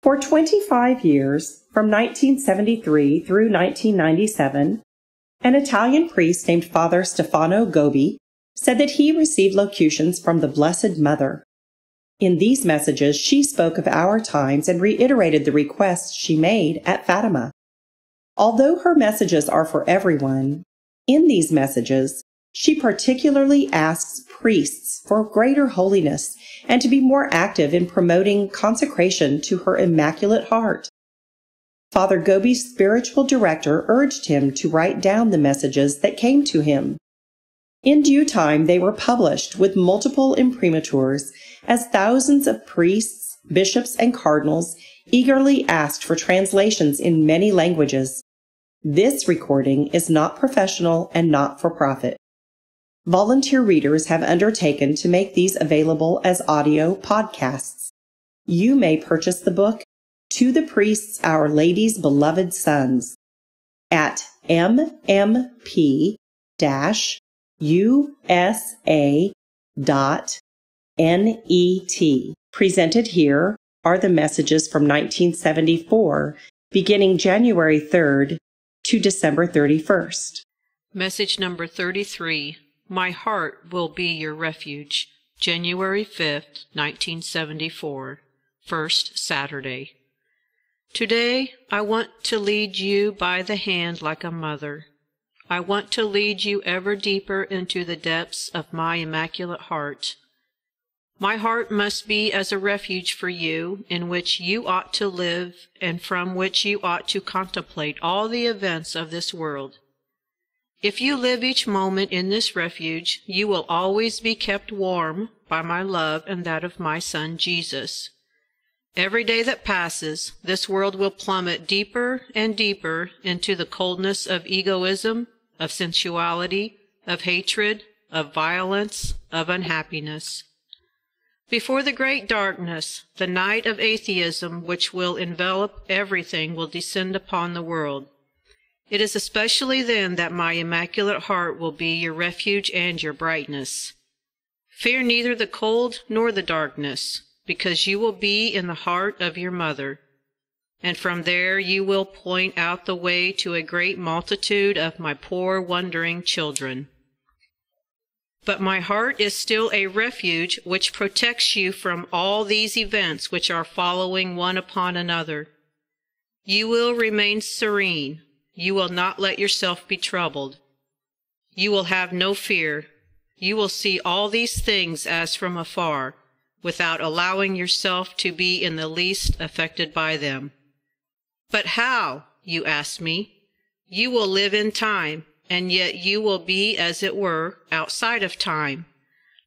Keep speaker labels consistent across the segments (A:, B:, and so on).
A: For 25 years, from 1973 through 1997, an Italian priest named Father Stefano Gobbi said that he received locutions from the Blessed Mother. In these messages, she spoke of our times and reiterated the requests she made at Fatima. Although her messages are for everyone, in these messages, she particularly asks priests for greater holiness and to be more active in promoting consecration to her Immaculate Heart. Father Gobbi's spiritual director urged him to write down the messages that came to him. In due time, they were published with multiple imprimaturs as thousands of priests, bishops, and cardinals eagerly asked for translations in many languages. This recording is not professional and not for profit. Volunteer readers have undertaken to make these available as audio podcasts. You may purchase the book To the Priests, Our Lady's Beloved Sons at mmp-usa.net. Presented here are the messages from 1974, beginning January 3rd to December 31st.
B: Message number 33. My heart will be your refuge. January 5th, 1974. First Saturday. Today, I want to lead you by the hand like a mother. I want to lead you ever deeper into the depths of my Immaculate Heart. My heart must be as a refuge for you, in which you ought to live and from which you ought to contemplate all the events of this world. If you live each moment in this refuge, you will always be kept warm by my love and that of my Son Jesus. Every day that passes, this world will plummet deeper and deeper into the coldness of egoism, of sensuality, of hatred, of violence, of unhappiness. Before the great darkness, the night of atheism which will envelop everything will descend upon the world. It is especially then that my Immaculate Heart will be your refuge and your brightness. Fear neither the cold nor the darkness, because you will be in the heart of your mother, and from there you will point out the way to a great multitude of my poor wandering children. But my heart is still a refuge which protects you from all these events which are following one upon another. You will remain serene. You will not let yourself be troubled. You will have no fear. You will see all these things as from afar, without allowing yourself to be in the least affected by them. But how, you ask me? You will live in time, and yet you will be, as it were, outside of time.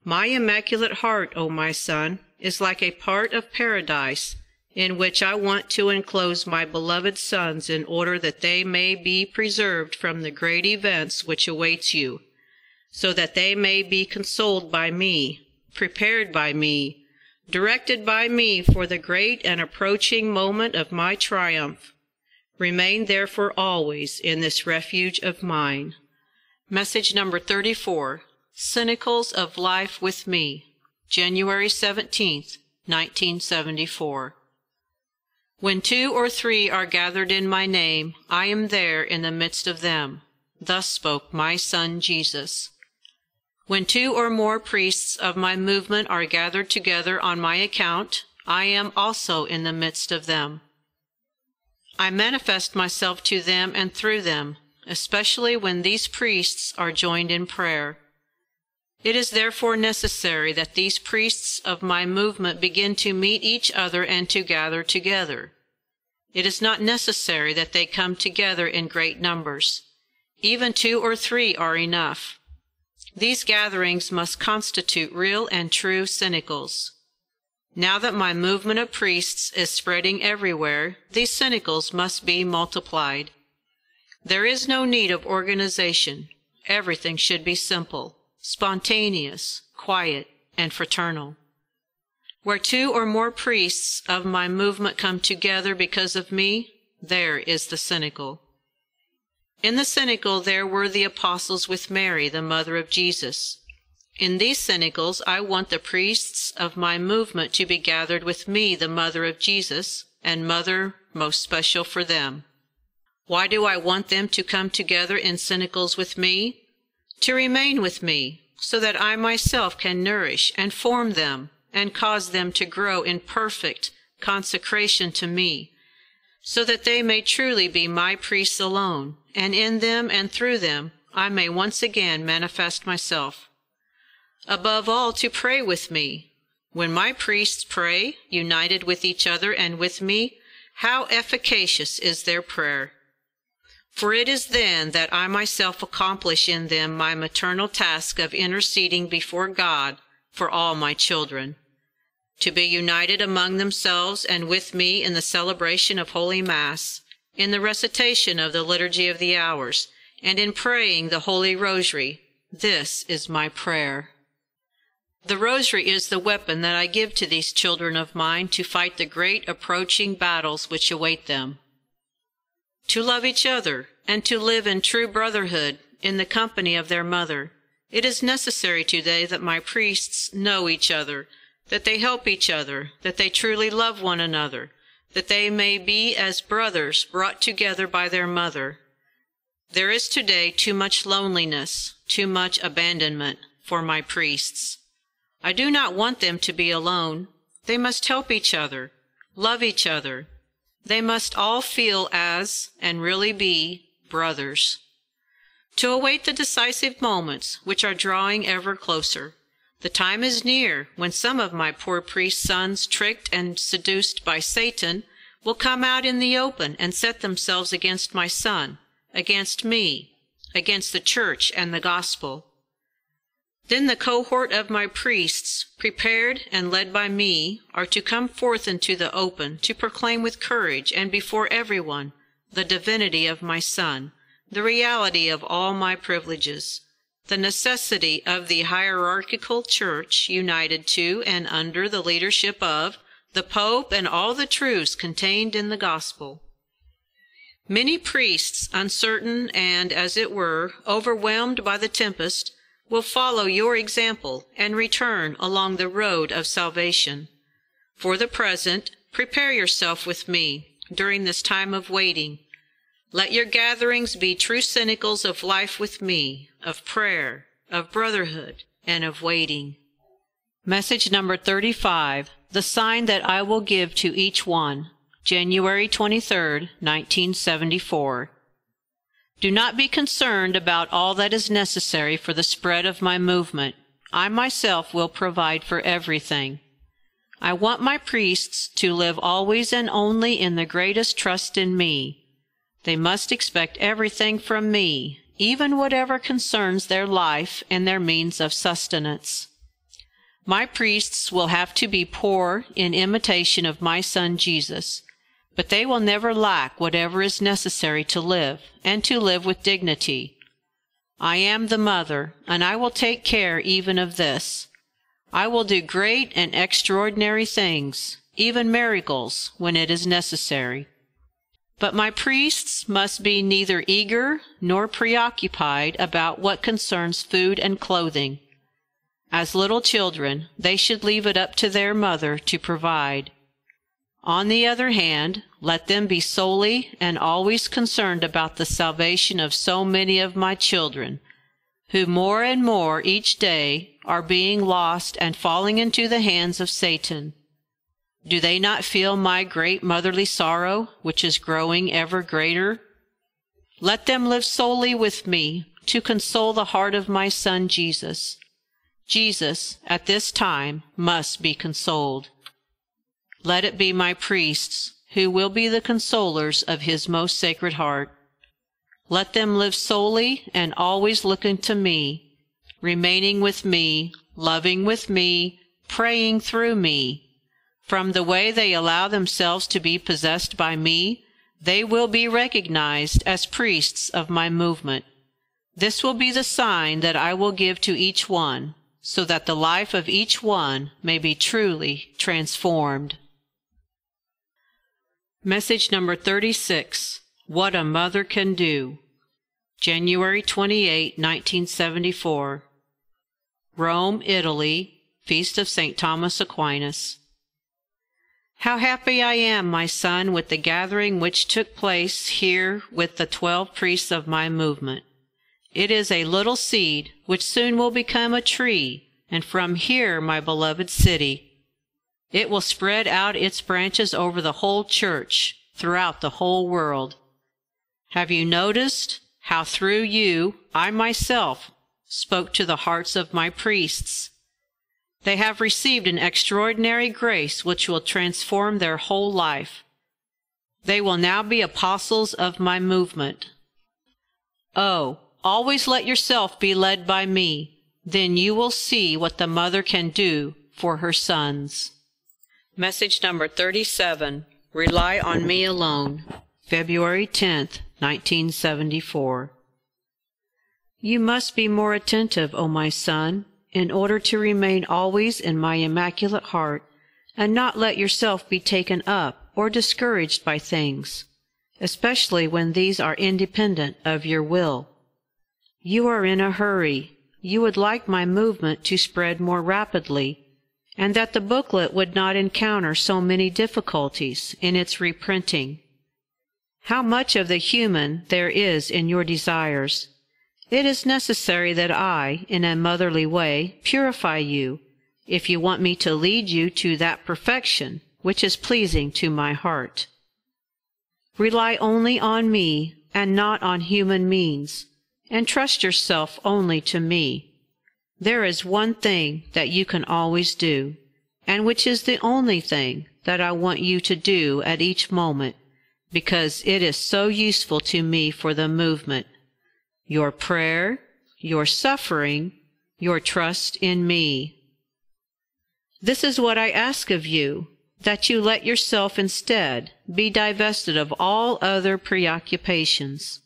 B: My Immaculate Heart, O my son, is like a part of paradise, in which I want to enclose my beloved sons in order that they may be preserved from the great events which awaits you, so that they may be consoled by me, prepared by me, directed by me for the great and approaching moment of my triumph. Remain therefore always in this refuge of mine. Message number 34. Cenacles of Life with Me. January 17th, 1974. When 2 or 3 are gathered in my name, I am there in the midst of them. Thus spoke my Son Jesus. When 2 or more priests of my movement are gathered together on my account, I am also in the midst of them. I manifest myself to them and through them, especially when these priests are joined in prayer. It is therefore necessary that these priests of my movement begin to meet each other and to gather together. It is not necessary that they come together in great numbers. Even 2 or 3 are enough. These gatherings must constitute real and true cenacles. Now that my movement of priests is spreading everywhere, these cenacles must be multiplied. There is no need of organization. Everything should be simple, spontaneous, quiet, and fraternal. Where 2 or more priests of my movement come together because of me, there is the cenacle. In the cenacle there were the apostles with Mary, the mother of Jesus. In these cenacles I want the priests of my movement to be gathered with me, the mother of Jesus, and mother most special for them. Why do I want them to come together in cenacles with me? To remain with me, so that I myself can nourish and form them and cause them to grow in perfect consecration to me, so that they may truly be my priests alone, and in them and through them I may once again manifest myself. Above all, to pray with me. When my priests pray, united with each other and with me, how efficacious is their prayer! For it is then that I myself accomplish in them my maternal task of interceding before God for all my children. To be united among themselves and with me in the celebration of Holy Mass, in the recitation of the Liturgy of the Hours, and in praying the Holy Rosary, this is my prayer. The Rosary is the weapon that I give to these children of mine to fight the great approaching battles which await them. To love each other, and to live in true brotherhood in the company of their mother, it is necessary today that my priests know each other, that they help each other, that they truly love one another, that they may be as brothers brought together by their mother. There is today too much loneliness, too much abandonment for my priests. I do not want them to be alone. They must help each other, love each other. They must all feel as, and really be, brothers. To await the decisive moments which are drawing ever closer. The time is near when some of my poor priest sons, tricked and seduced by Satan, will come out in the open and set themselves against my son, against me, against the Church and the Gospel. Then the cohort of my priests, prepared and led by me, are to come forth into the open to proclaim with courage and before everyone the divinity of my Son, the reality of all my privileges, the necessity of the hierarchical Church united to and under the leadership of the Pope and all the truths contained in the Gospel. Many priests, uncertain and, as it were, overwhelmed by the tempest, will follow your example and return along the road of salvation. For the present, prepare yourself with me during this time of waiting. Let your gatherings be true cenacles of life with me, of prayer, of brotherhood, and of waiting. Message number 35, The Sign That I Will Give to Each One, January 23, 1974. Do not be concerned about all that is necessary for the spread of my movement. I myself will provide for everything. I want my priests to live always and only in the greatest trust in me. They must expect everything from me, even whatever concerns their life and their means of sustenance. My priests will have to be poor in imitation of my Son Jesus, but they will never lack whatever is necessary to live, and to live with dignity. I am the mother, and I will take care even of this. I will do great and extraordinary things, even miracles, when it is necessary. But my priests must be neither eager nor preoccupied about what concerns food and clothing. As little children, they should leave it up to their mother to provide. On the other hand, let them be solely and always concerned about the salvation of so many of my children, who more and more each day are being lost and falling into the hands of Satan. Do they not feel my great motherly sorrow, which is growing ever greater? Let them live solely with me to console the heart of my Son Jesus. Jesus, at this time, must be consoled. Let it be my priests, who will be the consolers of his most sacred heart. Let them live solely and always looking to me, remaining with me, loving with me, praying through me. From the way they allow themselves to be possessed by me, they will be recognized as priests of my movement. This will be the sign that I will give to each one, so that the life of each one may be truly transformed. Message number 36, What a Mother Can Do, January 28, 1974. Rome, Italy, Feast of St. Thomas Aquinas. How happy I am, my son, with the gathering which took place here with the 12 priests of my movement. It is a little seed which soon will become a tree, and from here, my beloved city, it will spread out its branches over the whole church, throughout the whole world. Have you noticed how through you I myself spoke to the hearts of my priests? They have received an extraordinary grace which will transform their whole life. They will now be apostles of my movement. Oh, always let yourself be led by me. Then you will see what the mother can do for her sons. Message number 37. Rely on me alone. February 10th, 1974. You must be more attentive, O my son, in order to remain always in my Immaculate Heart, and not let yourself be taken up or discouraged by things, especially when these are independent of your will. You are in a hurry. You would like my movement to spread more rapidly, and that the booklet would not encounter so many difficulties in its reprinting. How much of the human there is in your desires! It is necessary that I, in a motherly way, purify you, if you want me to lead you to that perfection which is pleasing to my heart. Rely only on me, and not on human means, and trust yourself only to me. There is one thing that you can always do, and which is the only thing that I want you to do at each moment, because it is so useful to me for the movement. Your prayer, your suffering, your trust in me. This is what I ask of you, that you let yourself instead be divested of all other preoccupations.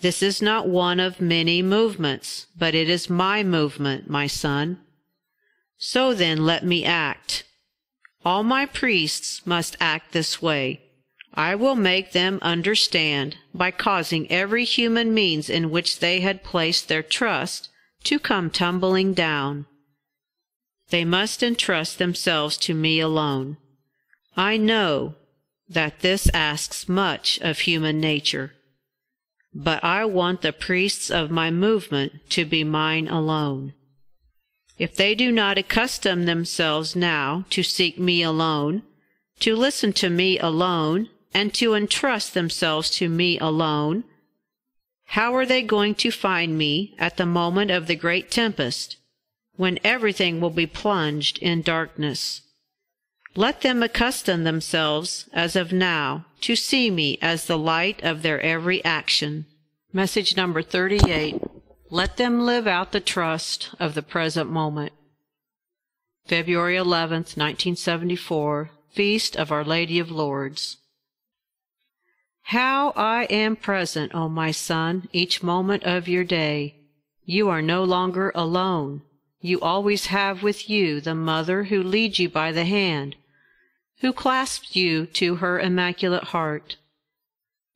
B: This is not one of many movements, but it is my movement, my son. So then let me act. All my priests must act this way. I will make them understand by causing every human means in which they had placed their trust to come tumbling down. They must entrust themselves to me alone. I know that this asks much of human nature, but I want the priests of my movement to be mine alone. If they do not accustom themselves now to seek me alone, to listen to me alone, and to entrust themselves to me alone, how are they going to find me at the moment of the great tempest, when everything will be plunged in darkness? Let them accustom themselves, as of now, to see me as the light of their every action. Message number 38. Let them live out the trust of the present moment. February 11th, 1974, Feast of Our Lady of Lourdes. How I am present, O my son, each moment of your day. You are no longer alone. You always have with you the mother who leads you by the hand, who clasps you to her Immaculate Heart.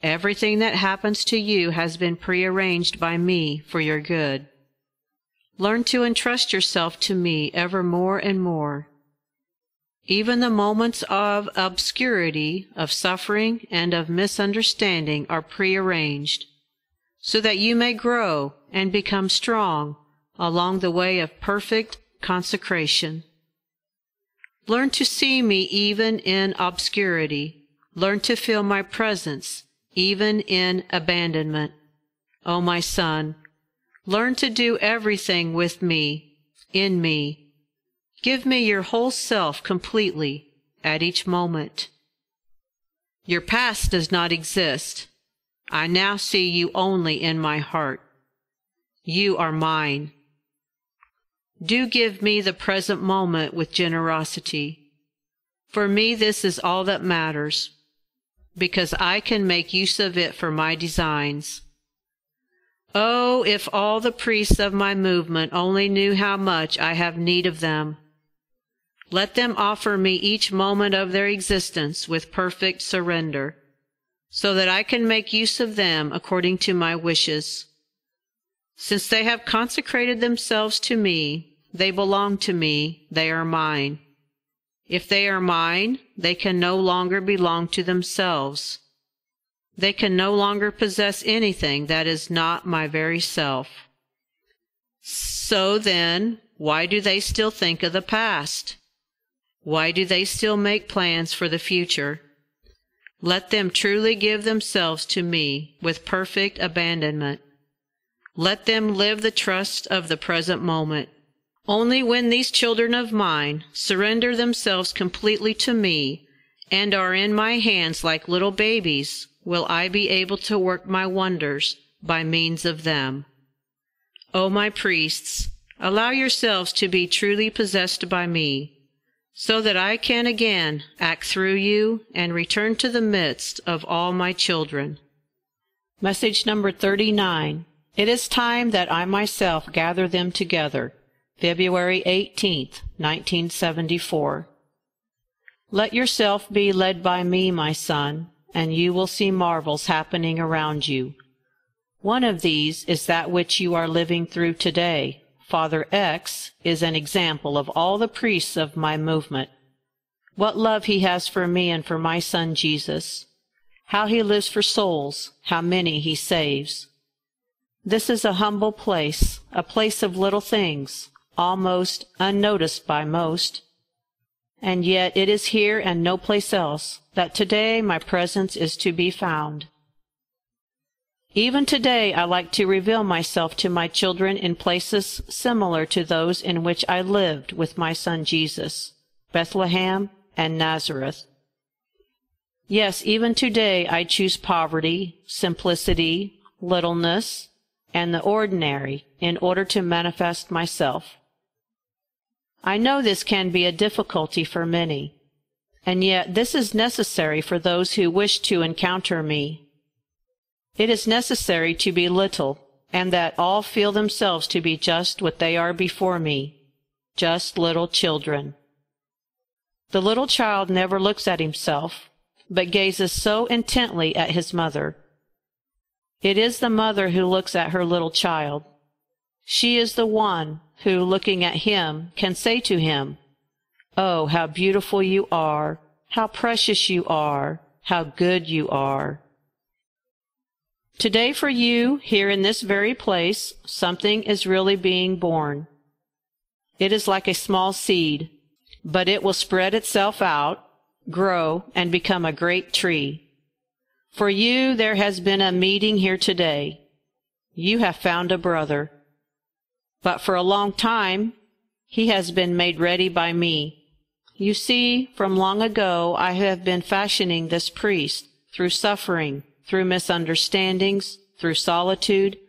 B: Everything that happens to you has been prearranged by me for your good. Learn to entrust yourself to me ever more and more. Even the moments of obscurity, of suffering, and of misunderstanding are prearranged, so that you may grow and become strong along the way of perfect consecration. Learn to see me even in obscurity. Learn to feel my presence even in abandonment. O my son, learn to do everything with me, in me. Give me your whole self completely at each moment. Your past does not exist. I now see you only in my heart. You are mine. Do give me the present moment with generosity. For me this is all that matters, because I can make use of it for my designs. Oh, if all the priests of my movement only knew how much I have need of them! Let them offer me each moment of their existence with perfect surrender, so that I can make use of them according to my wishes. Since they have consecrated themselves to me, they belong to me, they are mine. If they are mine, they can no longer belong to themselves. They can no longer possess anything that is not my very self. So then, why do they still think of the past? Why do they still make plans for the future? Let them truly give themselves to me with perfect abandonment. Let them live the trust of the present moment. Only when these children of mine surrender themselves completely to me and are in my hands like little babies will I be able to work my wonders by means of them. O my priests, allow yourselves to be truly possessed by me, so that I can again act through you and return to the midst of all my children. Message number 39. It is time that I myself gather them together. February 18th, 1974. Let yourself be led by me, my son, and you will see marvels happening around you. One of these is that which you are living through today. Father X is an example of all the priests of my movement. What love he has for me and for my son Jesus. How he lives for souls, how many he saves. This is a humble place, a place of little things, almost unnoticed by most. And yet it is here and no place else that today my presence is to be found. Even today I like to reveal myself to my children in places similar to those in which I lived with my son Jesus, Bethlehem and Nazareth. Yes, even today I choose poverty, simplicity, littleness, and the ordinary in order to manifest myself. I know this can be a difficulty for many, and yet this is necessary for those who wish to encounter me. It is necessary to be little, and that all feel themselves to be just what they are before me, just little children. The little child never looks at himself, but gazes so intently at his mother. It is the mother who looks at her little child. She is the one who, looking at him, can say to him, "Oh, how beautiful you are, how precious you are, how good you are." Today for you, here in this very place, something is really being born. It is like a small seed, but it will spread itself out, grow, and become a great tree. For you, there has been a meeting here today. You have found a brother. But for a long time, he has been made ready by me. You see, from long ago I have been fashioning this priest through suffering, through misunderstandings, through solitude.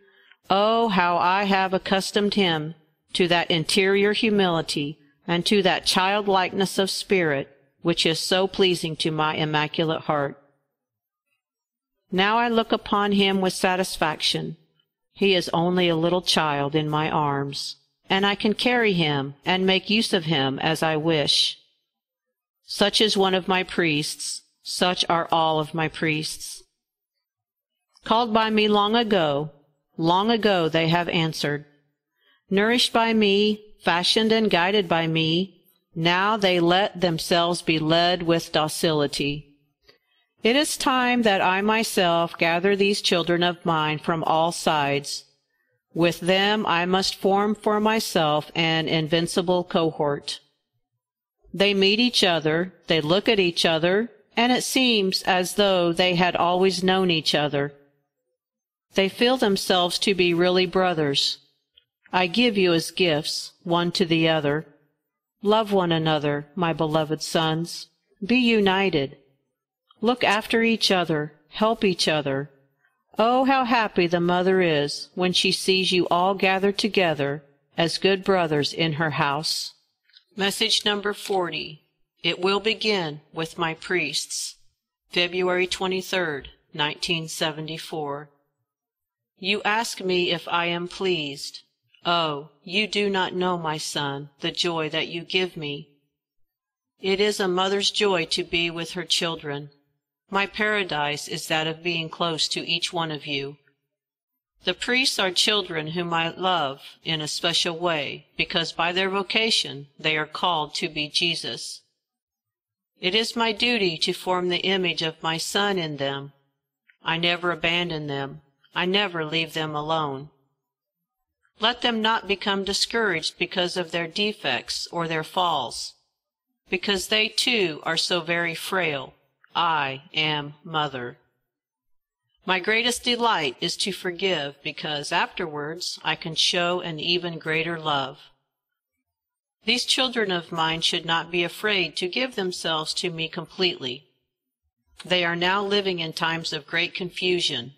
B: Oh, how I have accustomed him to that interior humility and to that childlikeness of spirit which is so pleasing to my Immaculate Heart. Now I look upon him with satisfaction. He is only a little child in my arms, and I can carry him and make use of him as I wish. Such is one of my priests, such are all of my priests. Called by me long ago they have answered. Nourished by me, fashioned and guided by me, now they let themselves be led with docility. It is time that I myself gather these children of mine from all sides. With them I must form for myself an invincible cohort. They meet each other, they look at each other, and it seems as though they had always known each other. They feel themselves to be really brothers. I give you as gifts, one to the other. Love one another, my beloved sons. Be united. Look after each other, help each other. Oh, how happy the mother is when she sees you all gathered together as good brothers in her house. Message number 40. It will begin with my priests. February 23rd, 1974. You ask me if I am pleased. Oh, you do not know, my son, the joy that you give me. It is a mother's joy to be with her children. My paradise is that of being close to each one of you. The priests are children whom I love in a special way, because by their vocation they are called to be Jesus. It is my duty to form the image of my Son in them. I never abandon them. I never leave them alone. Let them not become discouraged because of their defects or their falls, because they too are so very frail. I am Mother. My greatest delight is to forgive, because afterwards I can show an even greater love. These children of mine should not be afraid to give themselves to me completely. They are now living in times of great confusion.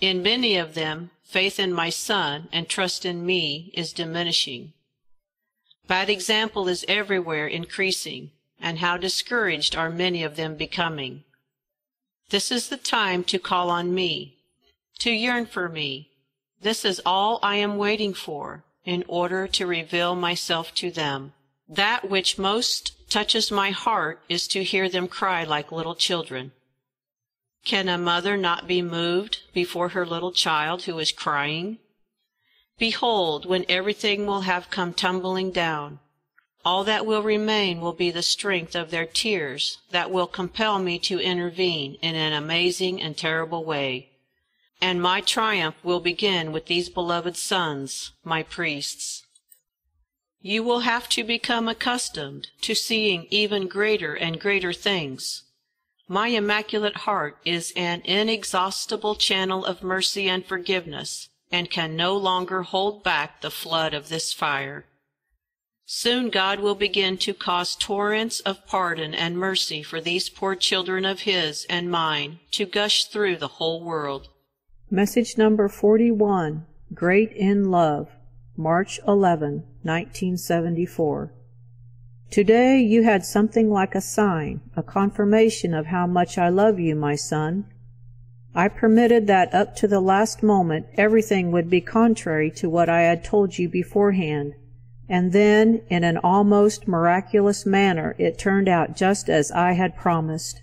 B: In many of them, faith in my Son and trust in me is diminishing. Bad example is everywhere increasing, and how discouraged are many of them becoming. This is the time to call on me, to yearn for me. This is all I am waiting for, in order to reveal myself to them. That which most touches my heart is to hear them cry like little children. Can a mother not be moved before her little child who is crying? Behold, when everything will have come tumbling down, all that will remain will be the strength of their tears that will compel me to intervene in an amazing and terrible way. And my triumph will begin with these beloved sons, my priests. You will have to become accustomed to seeing even greater and greater things. My Immaculate Heart is an inexhaustible channel of mercy and forgiveness, and can no longer hold back the flood of this fire. Soon God will begin to cause torrents of pardon and mercy for these poor children of His and mine to gush through the whole world.
C: Message number 41, Great in Love, March 11, 1974. Today you had something like a sign, a confirmation of how much I love you, my son. I permitted that up to the last moment everything would be contrary to what I had told you beforehand, and then, in an almost miraculous manner, it turned out just as I had promised.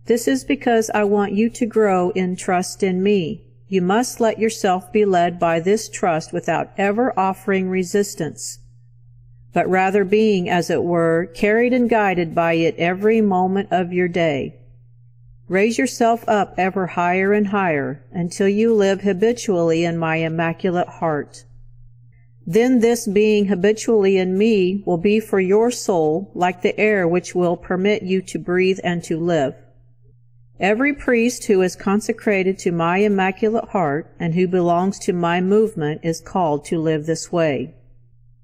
C: This is because I want you to grow in trust in me. You must let yourself be led by this trust without ever offering resistance, but rather being, as it were, carried and guided by it every moment of your day. Raise yourself up ever higher and higher until you live habitually in my Immaculate Heart. Then this being habitually in me will be for your soul like the air which will permit you to breathe and to live. Every priest who is consecrated to my Immaculate Heart and who belongs to my movement is called to live this way.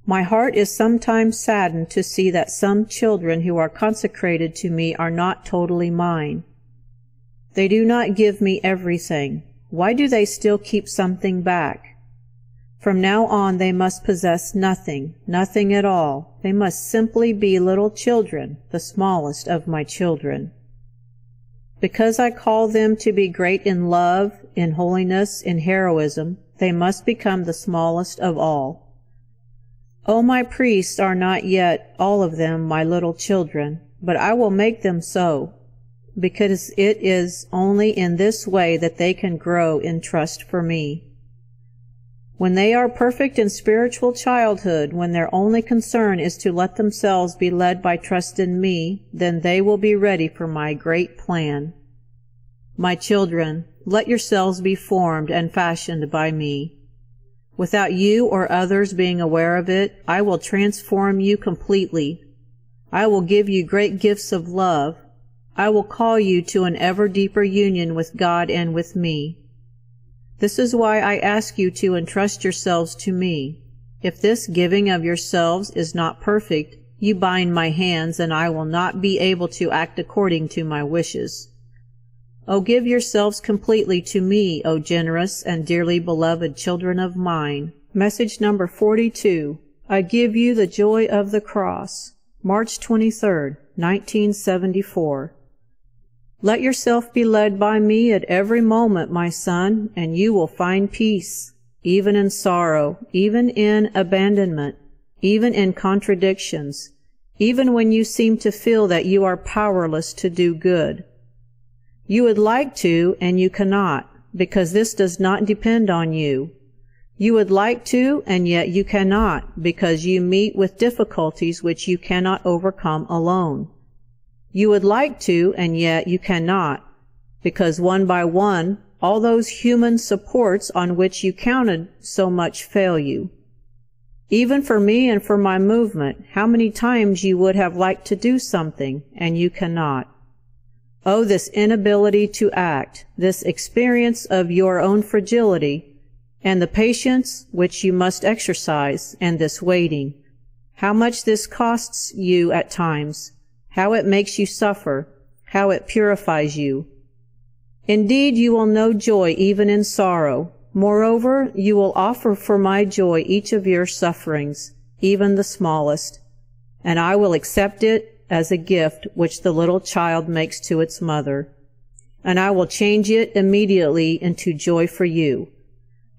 C: My heart is sometimes saddened to see that some children who are consecrated to me are not totally mine. They do not give me everything. Why do they still keep something back? From now on they must possess nothing, nothing at all. They must simply be little children, the smallest of my children. Because I call them to be great in love, in holiness, in heroism, they must become the smallest of all. Oh, my priests are not yet, all of them, my little children, but I will make them so, because it is only in this way that they can grow in trust for me. When they are perfect in spiritual childhood, when their only concern is to let themselves be led by trust in me, then they will be ready for my great plan. My children, let yourselves be formed and fashioned by me. Without you or others being aware of it, I will transform you completely. I will give you great gifts of love. I will call you to an ever deeper union with God and with me. This is why I ask you to entrust yourselves to me. If this giving of yourselves is not perfect, you bind my hands, and I will not be able to act according to my wishes. O give yourselves completely to me, O generous and dearly beloved children of mine. Message number 42. I give you the joy of the cross. March 23, 1974. Let yourself be led by me at every moment, my son, and you will find peace, even in sorrow, even in abandonment, even in contradictions, even when you seem to feel that you are powerless to do good. You would like to, and you cannot, because this does not depend on you. You would like to, and yet you cannot, because you meet with difficulties which you cannot overcome alone. You would like to, and yet you cannot, because one by one, all those human supports on which you counted so much fail you. Even for me and for my movement, how many times you would have liked to do something, and you cannot. Oh, this inability to act, this experience of your own fragility, and the patience which you must exercise, and this waiting. How much this costs you at times, how it makes you suffer, how it purifies you. Indeed, you will know joy even in sorrow. Moreover, you will offer for my joy each of your sufferings, even the smallest, and I will accept it as a gift which the little child makes to its mother, and I will change it immediately into joy for you.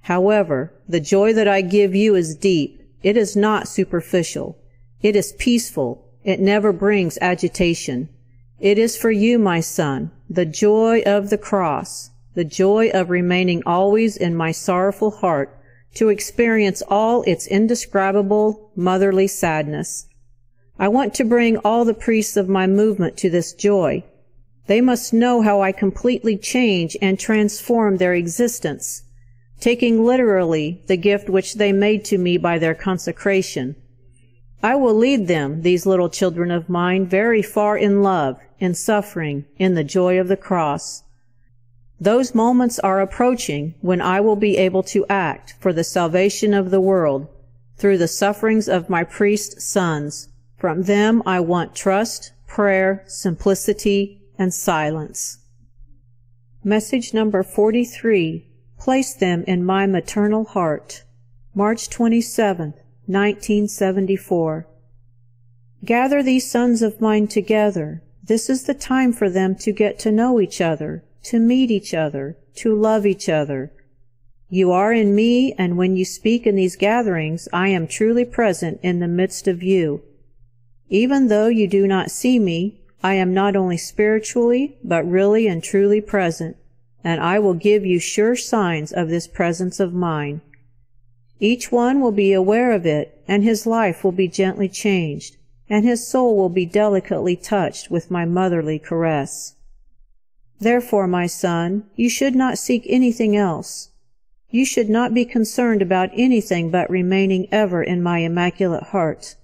C: However, the joy that I give you is deep. It is not superficial. It is peaceful. It never brings agitation. It is for you, my son, the joy of the cross, the joy of remaining always in my sorrowful heart, to experience all its indescribable motherly sadness. I want to bring all the priests of my movement to this joy. They must know how I completely change and transform their existence, taking literally the gift which they made to me by their consecration. I will lead them, these little children of mine, very far in love, in suffering, in the joy of the cross. Those moments are approaching when I will be able to act for the salvation of the world through the sufferings of my priest sons. From them I want trust, prayer, simplicity, and silence. Message number 43. Place them in my maternal heart. March 27th, 1974. Gather these sons of mine together. This is the time for them to get to know each other, to meet each other, to love each other. You are in me, and when you speak in these gatherings, I am truly present in the midst of you. Even though you do not see me, I am not only spiritually, but really and truly present, and I will give you sure signs of this presence of mine. Each one will be aware of it, and his life will be gently changed, and his soul will be delicately touched with my motherly caress. Therefore, my son, you should not seek anything else. You should not be concerned about anything but remaining ever in my Immaculate Heart.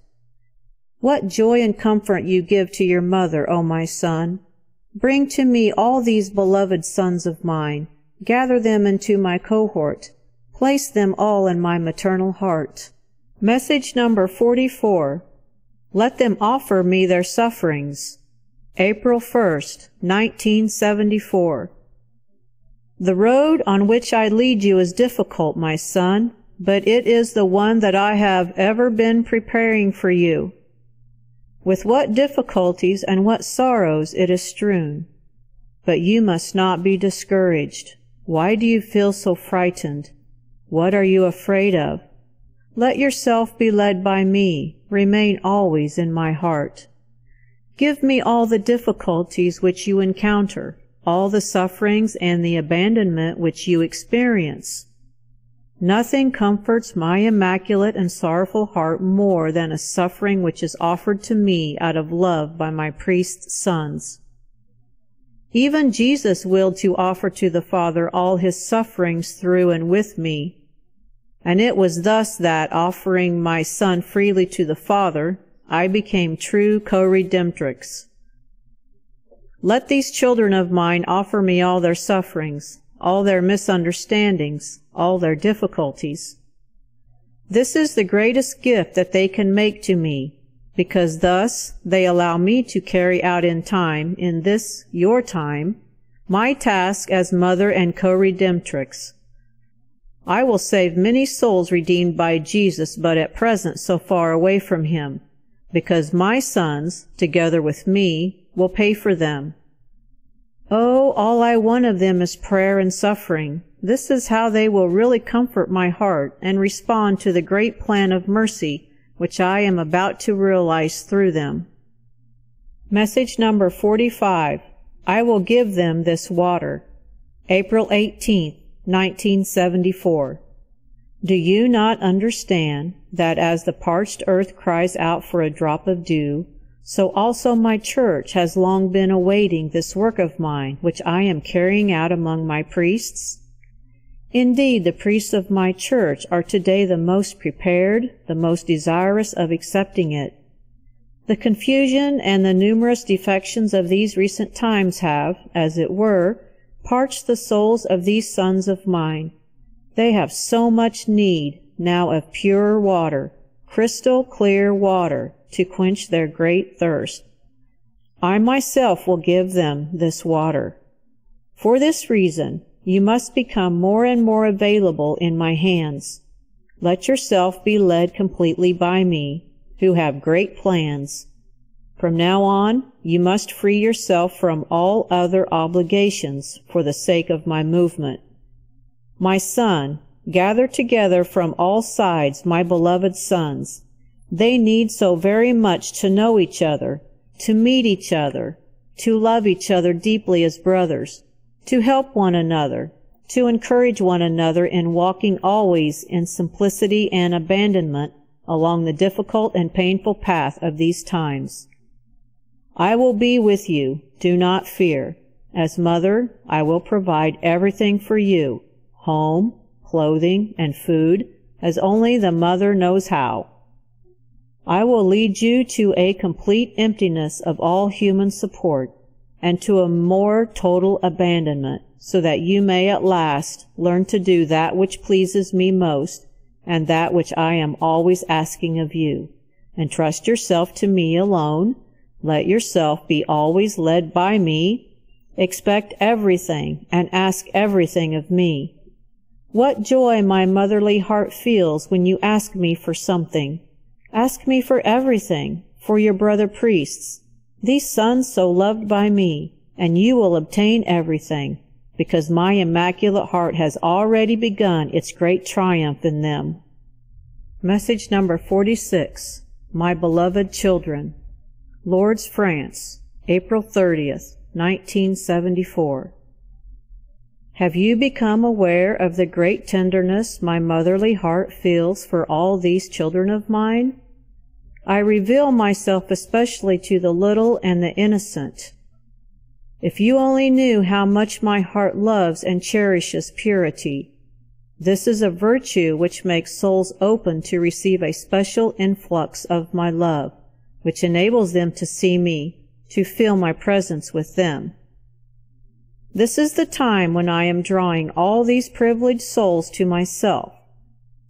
C: What joy and comfort you give to your mother, O my son! Bring to me all these beloved sons of mine. Gather them into my cohort. Place them all in my maternal heart. Message number 44. Let them offer me their sufferings. April 1st, 1974. The road on which I lead you is difficult, my son, but it is the one that I have ever been preparing for you. With what difficulties and what sorrows it is strewn. But you must not be discouraged. Why do you feel so frightened? What are you afraid of? Let yourself be led by me. Remain always in my heart. Give me all the difficulties which you encounter, all the sufferings and the abandonment which you experience. Nothing comforts my immaculate and sorrowful heart more than a suffering which is offered to me out of love by my priest sons. Even Jesus willed to offer to the Father all his sufferings through and with me. And it was thus that, offering my Son freely to the Father, I became true co-redemptrix. Let these children of mine offer me all their sufferings, all their misunderstandings, all their difficulties. This is the greatest gift that they can make to me, because thus they allow me to carry out in time, in this your time, my task as mother and co-redemptrix. I will save many souls redeemed by Jesus, but at present so far away from him, because my sons, together with me, will pay for them. Oh, all I want of them is prayer and suffering. This is how they will really comfort my heart and respond to the great plan of mercy which I am about to realize through them. Message number 45. I will give them this water. April 18th, 1974. Do you not understand that as the parched earth cries out for a drop of dew, so also my church has long been awaiting this work of mine, which I am carrying out among my priests. Indeed, the priests of my church are today the most prepared, the most desirous of accepting it. The confusion and the numerous defections of these recent times have, as it were, parched the souls of these sons of mine. They have so much need now of pure water, crystal clear water, to quench their great thirst. I myself will give them this water. For this reason, you must become more and more available in my hands. Let yourself be led completely by me, who have great plans. From now on, you must free yourself from all other obligations for the sake of my movement. My son, gather together from all sides my beloved sons. They need so very much to know each other, to meet each other, to love each other deeply as brothers, to help one another, to encourage one another in walking always in simplicity and abandonment along the difficult and painful path of these times. I will be with you, do not fear. As mother, I will provide everything for you, home, clothing, and food, as only the mother knows how. I will lead you to a complete emptiness of all human support, and to a more total abandonment, so that you may at last learn to do that which pleases me most, and that which I am always asking of you. Entrust yourself to me alone. Let yourself be always led by me. Expect everything and ask everything of me. What joy my motherly heart feels when you ask me for something. Ask me for everything, for your brother priests, these sons so loved by me, and you will obtain everything, because my Immaculate Heart has already begun its great triumph in them. Message number 46. My beloved children. Lourdes, France, April 30th, 1974. Have you become aware of the great tenderness my motherly heart feels for all these children of mine? I reveal myself especially to the little and the innocent. If you only knew how much my heart loves and cherishes purity. This is a virtue which makes souls open to receive a special influx of my love, which enables them to see me, to feel my presence with them. This is the time when I am drawing all these privileged souls to myself,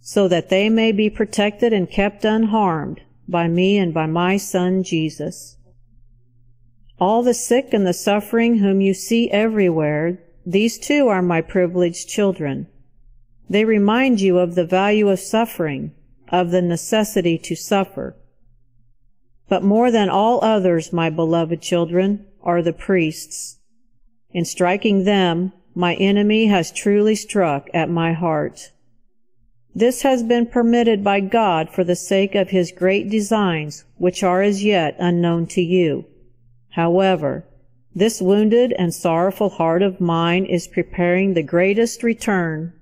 C: so that they may be protected and kept unharmed by me and by my Son Jesus. All the sick and the suffering whom you see everywhere, these too are my privileged children. They remind you of the value of suffering, of the necessity to suffer. But more than all others, my beloved children, are the priests. In striking them, my enemy has truly struck at my heart. This has been permitted by God for the sake of His great designs, which are as yet unknown to you. However, this wounded and sorrowful heart of mine is preparing the greatest return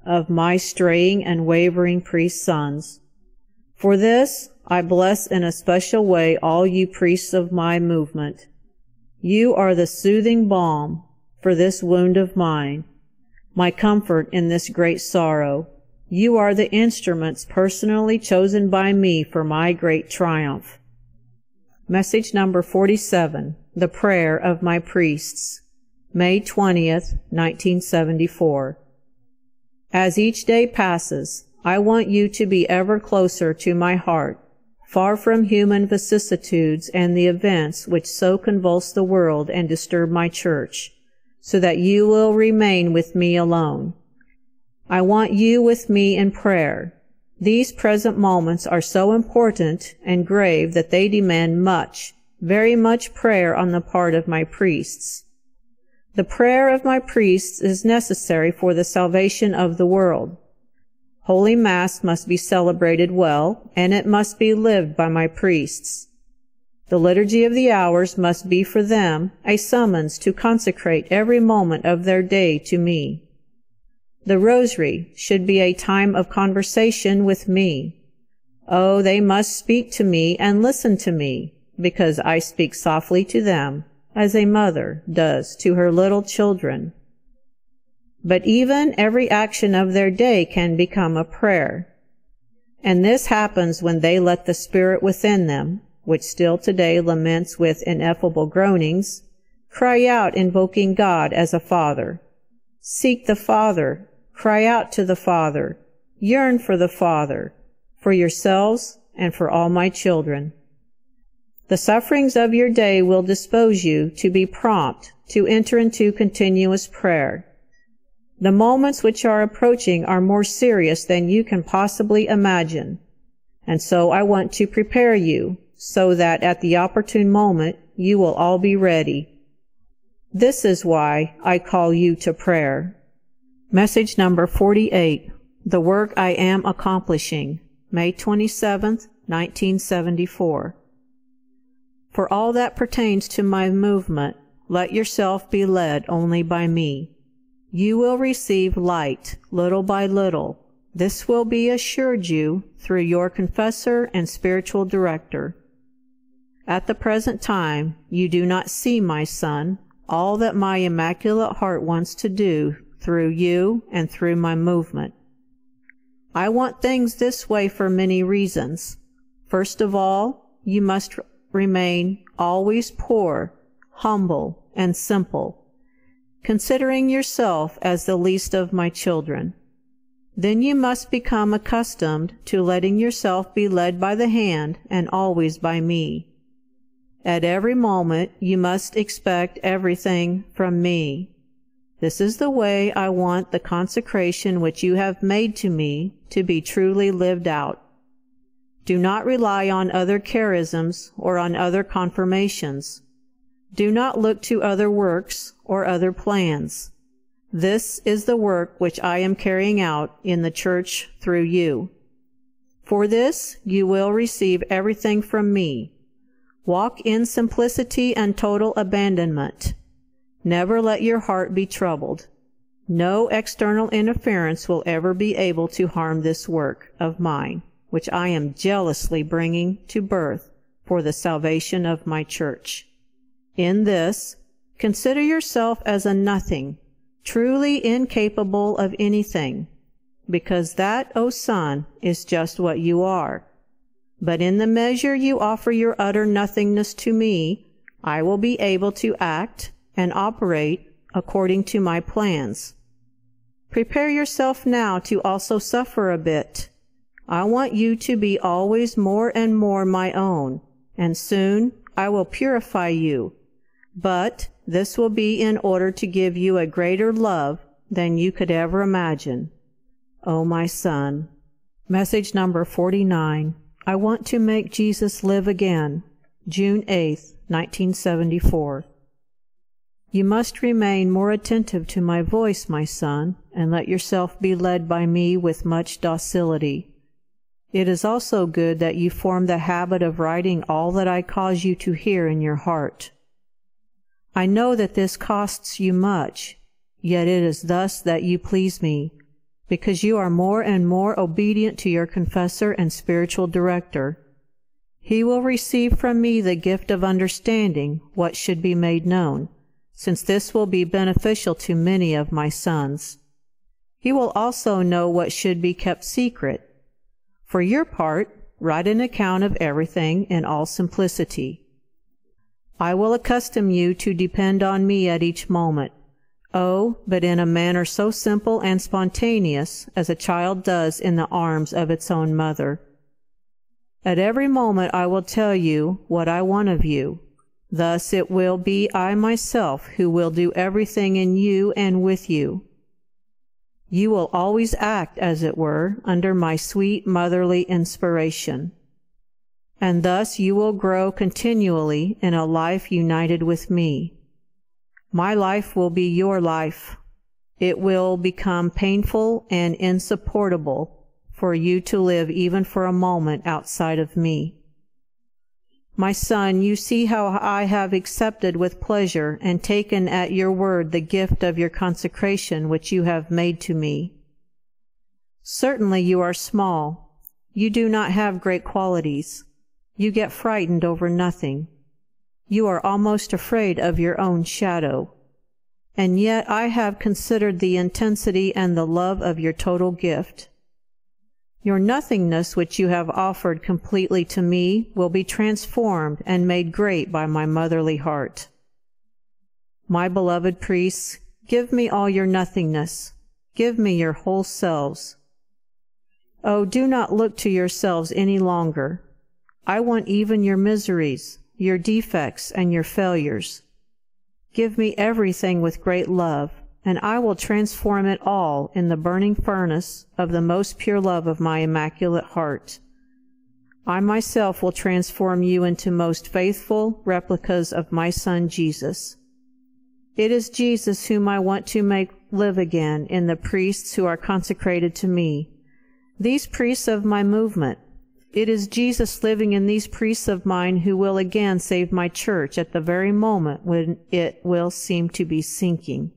C: of my straying and wavering priest sons. For this, I bless in a special way all you priests of my movement. You are the soothing balm for this wound of mine, my comfort in this great sorrow. You are the instruments personally chosen by me for my great triumph. Message number 47. The Prayer of My Priests. May 20th, 1974. As each day passes, I want you to be ever closer to my heart, far from human vicissitudes and the events which so convulse the world and disturb my church, so that you will remain with me alone. I want you with me in prayer. These present moments are so important and grave that they demand much, very much prayer on the part of my priests. The prayer of my priests is necessary for the salvation of the world. Holy Mass must be celebrated well, and it must be lived by my priests. The Liturgy of the Hours must be for them a summons to consecrate every moment of their day to me. The Rosary should be a time of conversation with me. Oh, they must speak to me and listen to me. because I speak softly to them, as a mother does to her little children. But even every action of their day can become a prayer. And this happens when they let the Spirit within them, which still today laments with ineffable groanings, cry out invoking God as a Father. Seek the Father, cry out to the Father, yearn for the Father, for yourselves and for all my children. The sufferings of your day will dispose you to be prompt to enter into continuous prayer. The moments which are approaching are more serious than you can possibly imagine, and so I want to prepare you so that at the opportune moment you will all be ready. This is why I call you to prayer. Message number 48, The Work I Am Accomplishing, May 27th, 1974. For all that pertains to my movement, let yourself be led only by me. You will receive light little by little. This will be assured you through your confessor and spiritual director. At the present time, you do not see, my son, all that my Immaculate Heart wants to do through you and through my movement. I want things this way for many reasons. First of all, you must remain always poor, humble, and simple, considering yourself as the least of my children. Then you must become accustomed to letting yourself be led by the hand and always by me. At every moment you must expect everything from me. This is the way I want the consecration which you have made to me to be truly lived out. Do not rely on other charisms or on other confirmations. Do not look to other works or other plans. This is the work which I am carrying out in the Church through you. For this you will receive everything from me. Walk in simplicity and total abandonment. Never let your heart be troubled. No external interference will ever be able to harm this work of mine, which I am jealously bringing to birth for the salvation of my Church. In this, consider yourself as a nothing, truly incapable of anything, because that, O Son, is just what you are. But in the measure you offer your utter nothingness to me, I will be able to act and operate according to my plans. Prepare yourself now to also suffer a bit. I want you to be always more and more my own, and soon I will purify you. But this will be in order to give you a greater love than you could ever imagine. O my son. Message number 49. I want to make Jesus live again. June 8th, 1974. You must remain more attentive to my voice, my son, and let yourself be led by me with much docility. It is also good that you form the habit of writing all that I cause you to hear in your heart. I know that this costs you much, yet it is thus that you please me, because you are more and more obedient to your confessor and spiritual director. He will receive from me the gift of understanding what should be made known, since this will be beneficial to many of my sons. He will also know what should be kept secret. For your part, write an account of everything in all simplicity. I will accustom you to depend on me at each moment. Oh, but in a manner so simple and spontaneous as a child does in the arms of its own mother. At every moment I will tell you what I want of you. Thus it will be I myself who will do everything in you and with you. You will always act, as it were, under my sweet motherly inspiration. And thus you will grow continually in a life united with me. My life will be your life. It will become painful and insupportable for you to live even for a moment outside of me. My son, you see how I have accepted with pleasure and taken at your word the gift of your consecration which you have made to me. Certainly you are small. You do not have great qualities. You get frightened over nothing. You are almost afraid of your own shadow. And yet I have considered the intensity and the love of your total gift. Your nothingness, which you have offered completely to me, will be transformed and made great by my motherly heart. My beloved priests, give me all your nothingness. Give me your whole selves. Oh, do not look to yourselves any longer. I want even your miseries, your defects, and your failures. Give me everything with great love, and I will transform it all in the burning furnace of the most pure love of my Immaculate Heart. I myself will transform you into most faithful replicas of my Son Jesus. It is Jesus whom I want to make live again in the priests who are consecrated to me, these priests of my movement. It is Jesus living in these priests of mine who will again save my church at the very moment when it will seem to be sinking.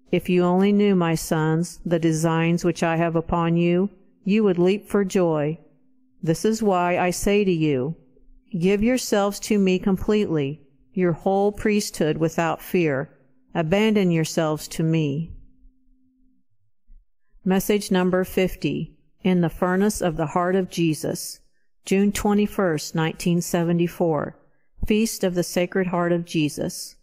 C: If you only knew, my sons, the designs which I have upon you, you would leap for joy. This is why I say to you, give yourselves to me completely, your whole priesthood without fear. Abandon yourselves to me. Message number 50. In the Furnace of the Heart of Jesus, June 21, 1974, Feast of the Sacred Heart of Jesus.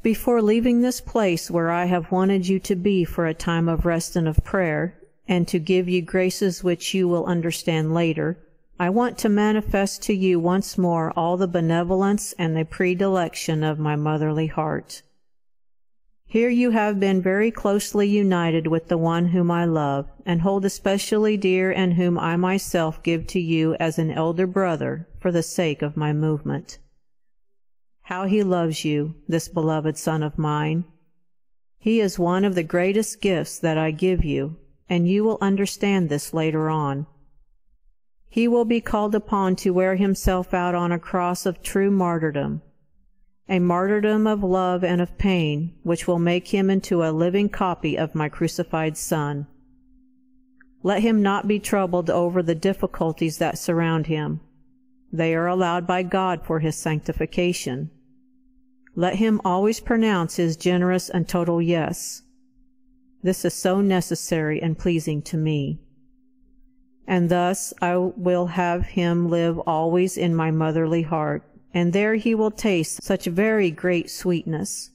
C: Before leaving this place where I have wanted you to be for a time of rest and of prayer, and to give you graces which you will understand later, I want to manifest to you once more all the benevolence and the predilection of my motherly heart. Here you have been very closely united with the one whom I love, and hold especially dear, and whom I myself give to you as an elder brother for the sake of my movement. How he loves you, this beloved son of mine! He is one of the greatest gifts that I give you, and you will understand this later on. He will be called upon to wear himself out on a cross of true martyrdom, a martyrdom of love and of pain, which will make him into a living copy of my crucified Son. Let him not be troubled over the difficulties that surround him. They are allowed by God for his sanctification. Let him always pronounce his generous and total yes. This is so necessary and pleasing to me. And thus I will have him live always in my motherly heart, and there he will taste such very great sweetness.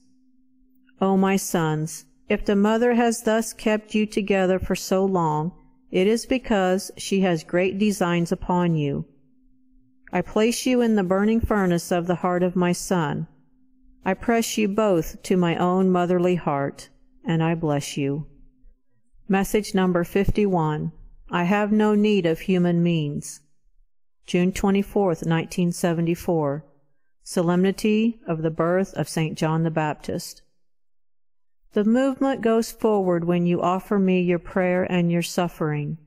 C: O my sons, if the mother has thus kept you together for so long, it is because she has great designs upon you. I place you in the burning furnace of the heart of my Son. I press you both to my own motherly heart, and I bless you. Message number 51. I have no need of human means. June 24, 1974. Solemnity of the birth of St. John the Baptist. The movement goes forward when you offer me your prayer and your suffering.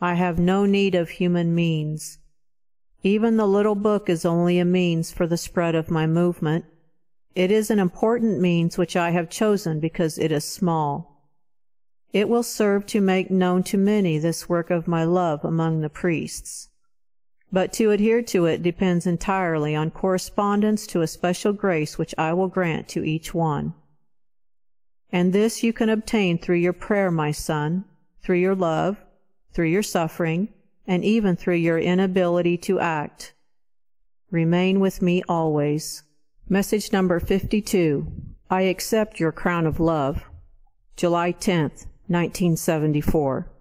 C: I have no need of human means. Even the little book is only a means for the spread of my movement. It is an important means which I have chosen because it is small. It will serve to make known to many this work of my love among the priests. But to adhere to it depends entirely on correspondence to a special grace which I will grant to each one. And this you can obtain through your prayer, my son, through your love, through your suffering, and even through your inability to act. Remain with me always. Message number 52. I accept your crown of love. July 10th, 1974.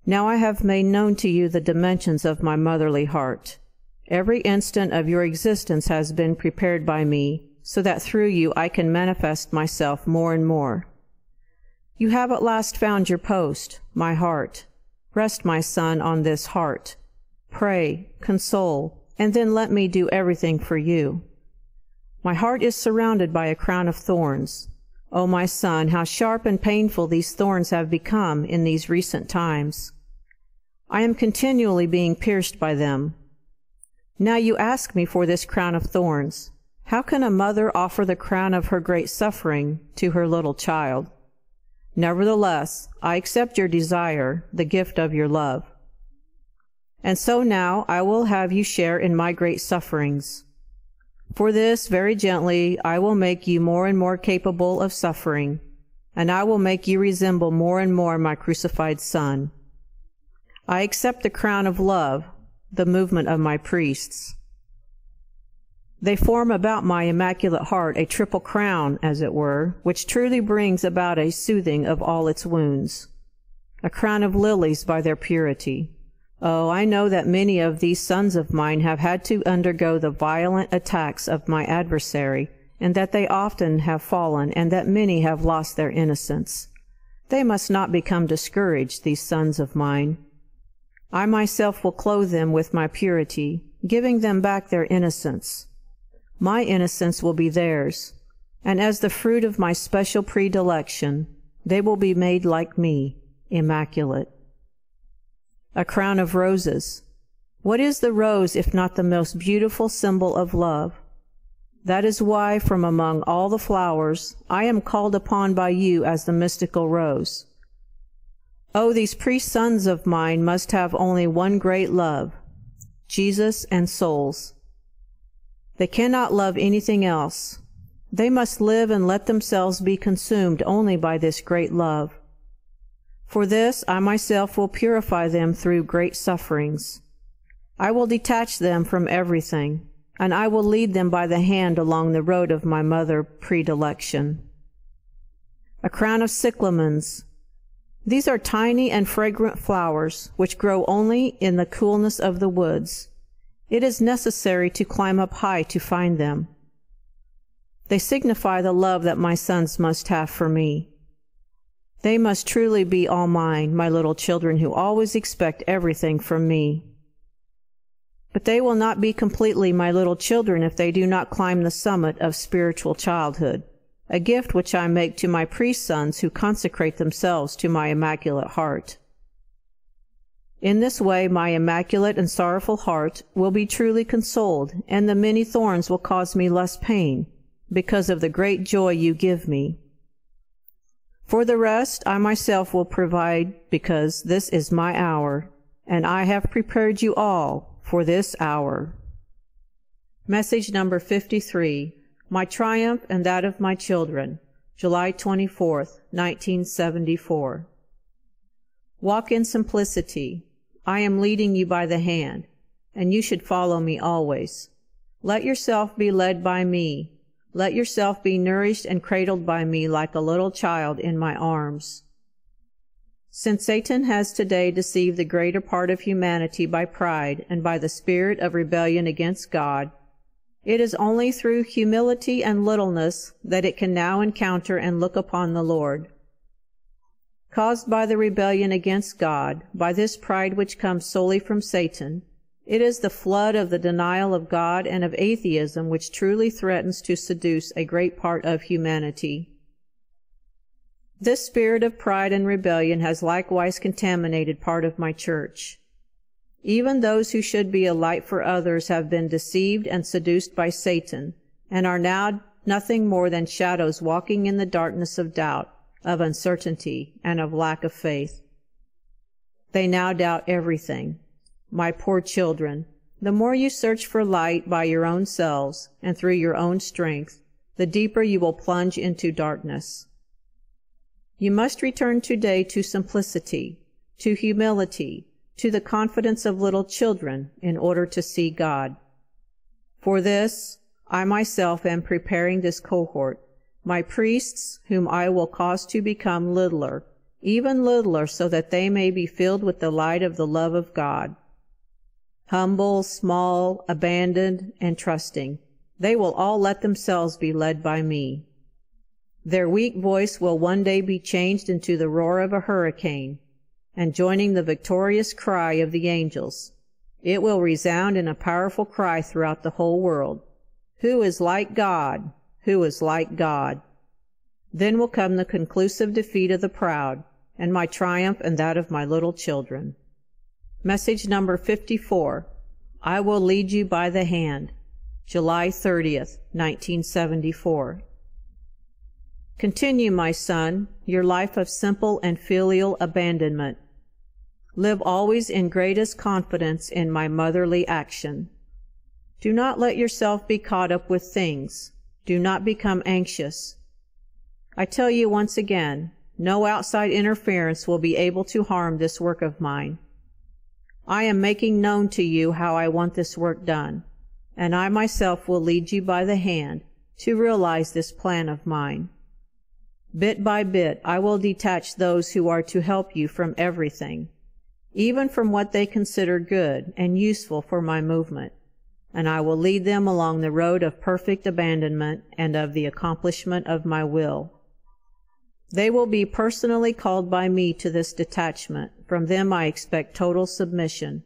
C: Now I have made known to you the dimensions of my motherly heart. Every instant of your existence has been prepared by me, so that through you I can manifest myself more and more. You have at last found your post, my heart. Rest, my son, on this heart. Pray, console, and then let me do everything for you. My heart is surrounded by a crown of thorns. O my son, how sharp and painful these thorns have become in these recent times. I am continually being pierced by them. Now you ask me for this crown of thorns. How can a mother offer the crown of her great suffering to her little child? Nevertheless, I accept your desire, the gift of your love. And so now I will have you share in my great sufferings. For this, very gently, I will make you more and more capable of suffering, and I will make you resemble more and more my crucified Son. I accept the crown of love, the movement of my priests. They form about my Immaculate Heart a triple crown, as it were, which truly brings about a soothing of all its wounds. A crown of lilies by their purity. Oh, I know that many of these sons of mine have had to undergo the violent attacks of my adversary, and that they often have fallen, and that many have lost their innocence. They must not become discouraged, these sons of mine. I myself will clothe them with my purity, giving them back their innocence. My innocence will be theirs, and as the fruit of my special predilection, they will be made like me, immaculate. A crown of roses. What is the rose if not the most beautiful symbol of love? That is why, from among all the flowers, I am called upon by you as the mystical rose. Oh, these priest sons of mine must have only one great love, Jesus and souls. They cannot love anything else. They must live and let themselves be consumed only by this great love. For this I myself will purify them through great sufferings. I will detach them from everything, and I will lead them by the hand along the road of my mother predilection. A crown of cyclamens. These are tiny and fragrant flowers, which grow only in the coolness of the woods. It is necessary to climb up high to find them. They signify the love that my sons must have for me. They must truly be all mine, my little children who always expect everything from me. But they will not be completely my little children if they do not climb the summit of spiritual childhood, a gift which I make to my priest sons who consecrate themselves to my Immaculate Heart. In this way my immaculate and sorrowful heart will be truly consoled, and the many thorns will cause me less pain, because of the great joy you give me. For the rest, I myself will provide, because this is my hour, and I have prepared you all for this hour. Message number 53, My Triumph and That of My Children, July 24th, 1974. Walk in simplicity. I am leading you by the hand, and you should follow me always. Let yourself be led by me. Let yourself be nourished and cradled by me like a little child in my arms. Since Satan has today deceived the greater part of humanity by pride and by the spirit of rebellion against God, it is only through humility and littleness that it can now encounter and look upon the Lord. Caused by the rebellion against God, by this pride which comes solely from Satan, it is the flood of the denial of God and of atheism which truly threatens to seduce a great part of humanity. This spirit of pride and rebellion has likewise contaminated part of my church. Even those who should be a light for others have been deceived and seduced by Satan, and are now nothing more than shadows walking in the darkness of doubt, of uncertainty, and of lack of faith. They now doubt everything. My poor children, the more you search for light by your own selves and through your own strength, the deeper you will plunge into darkness. You must return today to simplicity, to humility, to the confidence of little children in order to see God. For this, I myself am preparing this cohort, my priests, whom I will cause to become littler, even littler, so that they may be filled with the light of the love of God. Humble, small, abandoned, and trusting, they will all let themselves be led by me. Their weak voice will one day be changed into the roar of a hurricane, and joining the victorious cry of the angels, it will resound in a powerful cry throughout the whole world, "Who is like God? Who is like God?" Then will come the conclusive defeat of the proud, and my triumph and that of my little children. Message number 54, I will lead you by the hand, July 30th, 1974. Continue, my son, your life of simple and filial abandonment. Live always in greatest confidence in my motherly action. Do not let yourself be caught up with things. Do not become anxious. I tell you once again, no outside interference will be able to harm this work of mine. I am making known to you how I want this work done, and I myself will lead you by the hand to realize this plan of mine. Bit by bit, I will detach those who are to help you from everything, even from what they consider good and useful for my movement, and I will lead them along the road of perfect abandonment and of the accomplishment of my will. They will be personally called by me to this detachment. From them I expect total submission.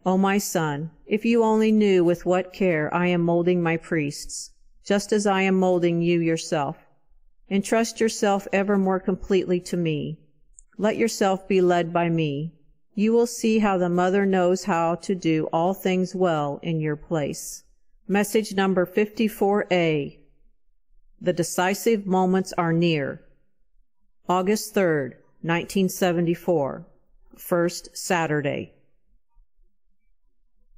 C: O my son, if you only knew with what care I am molding my priests, just as I am molding you yourself. Entrust yourself ever more completely to me. Let yourself be led by me. You will see how the Mother knows how to do all things well in your place. Message number 54A. The decisive moments are near. August 3rd, 1974. First Saturday.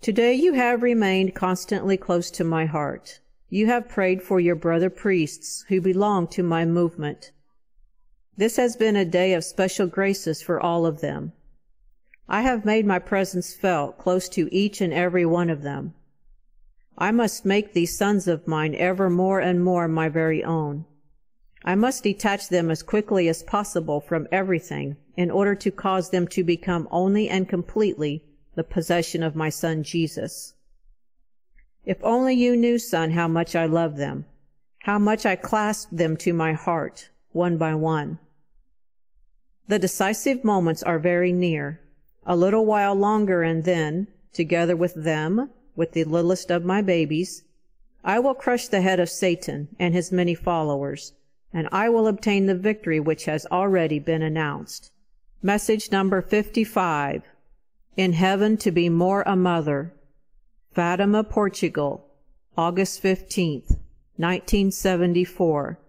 C: Today you have remained constantly close to my heart. You have prayed for your brother priests who belong to my movement. This has been a day of special graces for all of them. I have made my presence felt close to each and every one of them. I must make these sons of mine ever more and more my very own. I must detach them as quickly as possible from everything in order to cause them to become only and completely the possession of my Son Jesus. If only you knew, son, how much I love them, how much I clasp them to my heart, one by one. The decisive moments are very near. A little while longer, and then, together with them, with the littlest of my babies, I will crush the head of Satan and his many followers, and I will obtain the victory which has already been announced. Message number 55. In heaven to be more a mother. Fatima, Portugal, August 15th, 1974.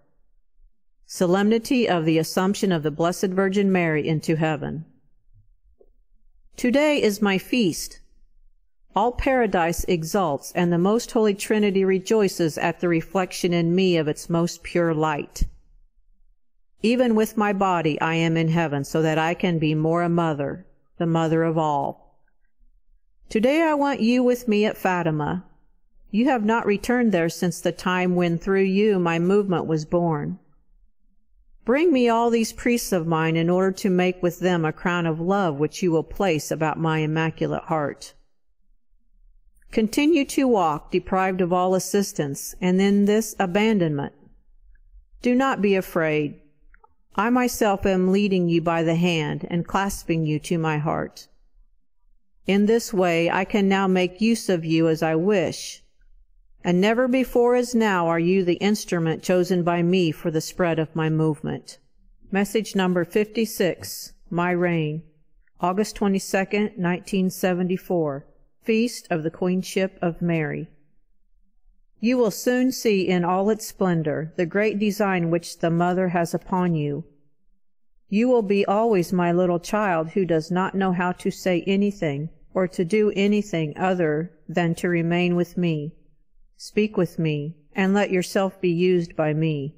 C: Solemnity of the Assumption of the Blessed Virgin Mary into heaven. Today is my feast. All paradise exults, and the Most Holy Trinity rejoices at the reflection in me of its most pure light. Even with my body I am in heaven, so that I can be more a mother, the mother of all. Today I want you with me at Fatima. You have not returned there since the time when through you my movement was born. Bring me all these priests of mine in order to make with them a crown of love which you will place about my Immaculate Heart. Continue to walk, deprived of all assistance, and in this abandonment. Do not be afraid. I myself am leading you by the hand and clasping you to my heart. In this way I can now make use of you as I wish, and never before as now are you the instrument chosen by me for the spread of my movement. Message number 56, My Reign, August 22nd, 1974, Feast of the Queenship of Mary. You will soon see in all its splendor the great design which the Mother has upon you. You will be always my little child who does not know how to say anything or to do anything other than to remain with me, speak with me, and let yourself be used by me.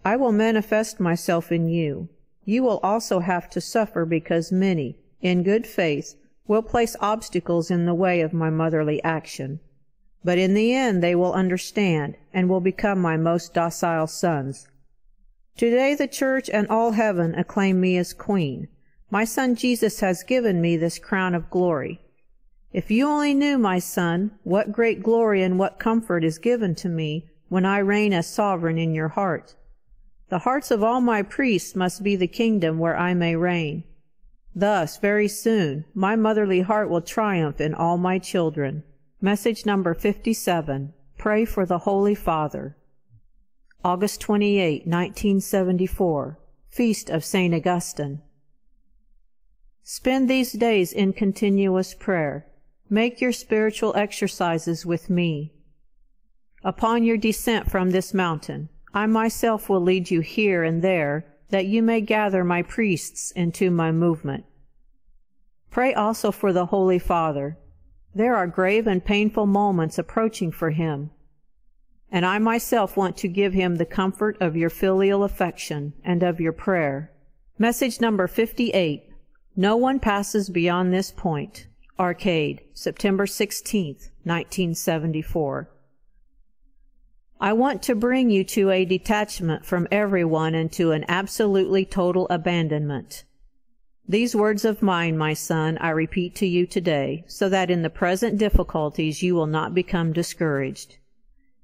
C: I will manifest myself in you. You will also have to suffer because many, in good faith, will place obstacles in the way of my motherly action. But in the end they will understand and will become my most docile sons. Today the Church and all heaven acclaim me as Queen. My Son Jesus has given me this crown of glory. If you only knew, my son, what great glory and what comfort is given to me when I reign as sovereign in your heart. The hearts of all my priests must be the kingdom where I may reign. Thus, very soon, my motherly heart will triumph in all my children. Message number 57. Pray for the Holy Father. August 28, 1974. Feast of St. Augustine. Spend these days in continuous prayer. Make your spiritual exercises with me. Upon your descent from this mountain, I myself will lead you here and there, that you may gather my priests into my movement. Pray also for the Holy Father. There are grave and painful moments approaching for him, and I myself want to give him the comfort of your filial affection and of your prayer. Message number 58. No one passes beyond this point. Arcade, September 16th, 1974. I want to bring you to a detachment from everyone and to an absolutely total abandonment. These words of mine, my son, I repeat to you today, so that in the present difficulties you will not become discouraged.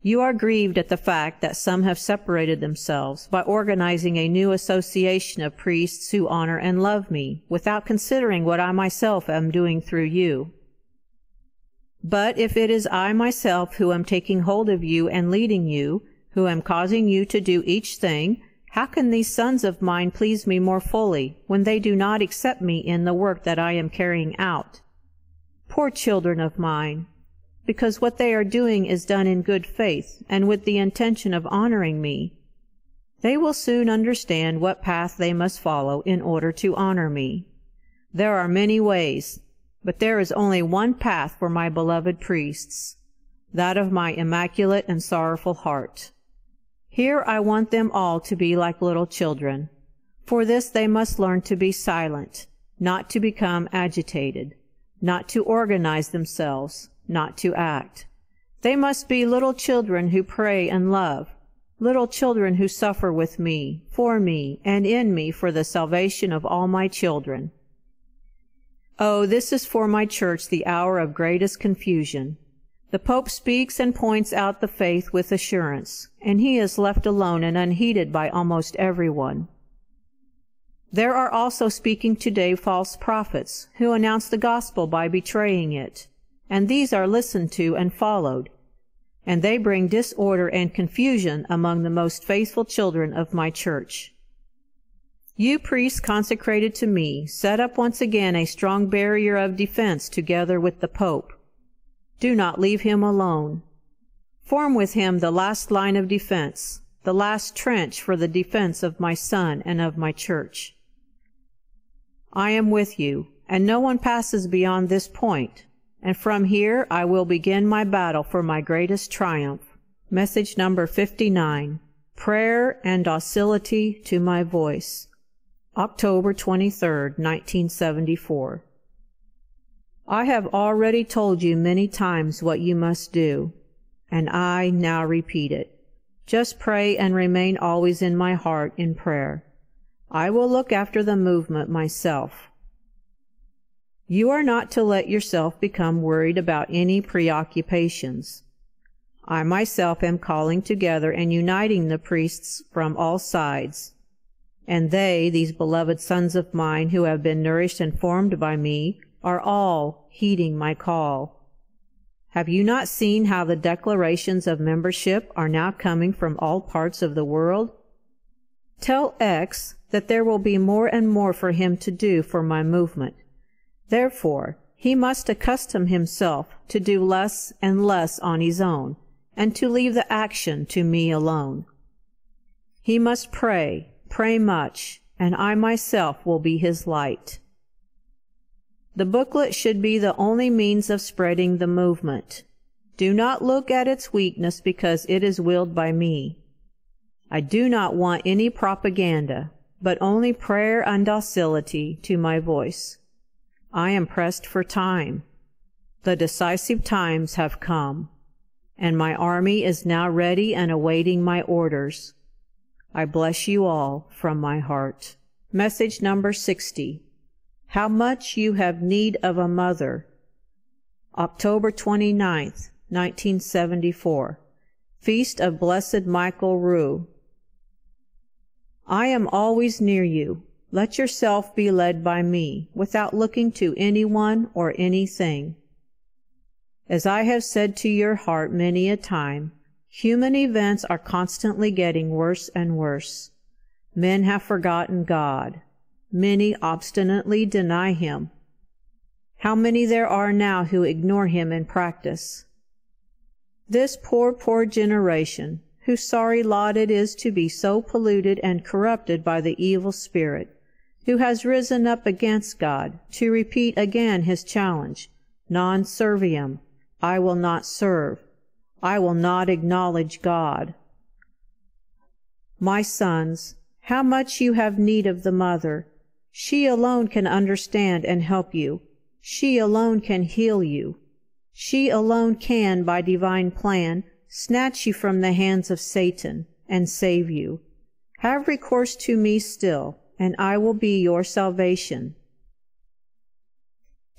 C: You are grieved at the fact that some have separated themselves by organizing a new association of priests who honor and love me, without considering what I myself am doing through you. But if it is I myself who am taking hold of you and leading you, who am causing you to do each thing, how can these sons of mine please me more fully, when they do not accept me in the work that I am carrying out? Poor children of mine! Because what they are doing is done in good faith, and with the intention of honoring me. They will soon understand what path they must follow in order to honor me. There are many ways, but there is only one path for my beloved priests, that of my immaculate and sorrowful heart. Here I want them all to be like little children. For this they must learn to be silent, not to become agitated, not to organize themselves, not to act. They must be little children who pray and love, little children who suffer with me, and in me for the salvation of all my children. Oh, this is for my church the hour of greatest confusion. The Pope speaks and points out the faith with assurance, and he is left alone and unheeded by almost everyone. There are also speaking today false prophets, who announce the gospel by betraying it, and these are listened to and followed, and they bring disorder and confusion among the most faithful children of my church. You priests consecrated to me, set up once again a strong barrier of defense together with the Pope. Do not leave him alone. Form with him the last line of defense, the last trench for the defense of my son and of my church. I am with you, and no one passes beyond this point, and from here I will begin my battle for my greatest triumph. Message number 59. Prayer and docility to my voice. October 23, 1974. I have already told you many times what you must do, and I now repeat it. Just pray and remain always in my heart in prayer. I will look after the movement myself. You are not to let yourself become worried about any preoccupations. I myself am calling together and uniting the priests from all sides, and they, these beloved sons of mine who have been nourished and formed by me, are all heeding my call. Have you not seen how the declarations of membership are now coming from all parts of the world? Tell X that there will be more and more for him to do for my movement. Therefore, he must accustom himself to do less and less on his own, and to leave the action to me alone. He must pray much, and I myself will be his light. The booklet should be the only means of spreading the movement. Do not look at its weakness because it is willed by me. I do not want any propaganda, but only prayer and docility to my voice. I am pressed for time. The decisive times have come, and my army is now ready and awaiting my orders. I bless you all from my heart. Message number 60. How much you have need of a mother. October 29th, 1974. Feast of Blessed Michael Roux. I am always near you. Let yourself be led by me, without looking to anyone or anything. As I have said to your heart many a time, human events are constantly getting worse and worse. Men have forgotten God. Many obstinately deny him. How many there are now who ignore him in practice. This poor generation, whose sorry lot it is to be so polluted and corrupted by the evil spirit, who has risen up against God to repeat again his challenge, non serviam, I will not serve, I will not acknowledge God. My sons, how much you have need of the mother. She alone can understand and help you. She alone can heal you. She alone can, by divine plan, snatch you from the hands of Satan and save you. Have recourse to me still, and I will be your salvation.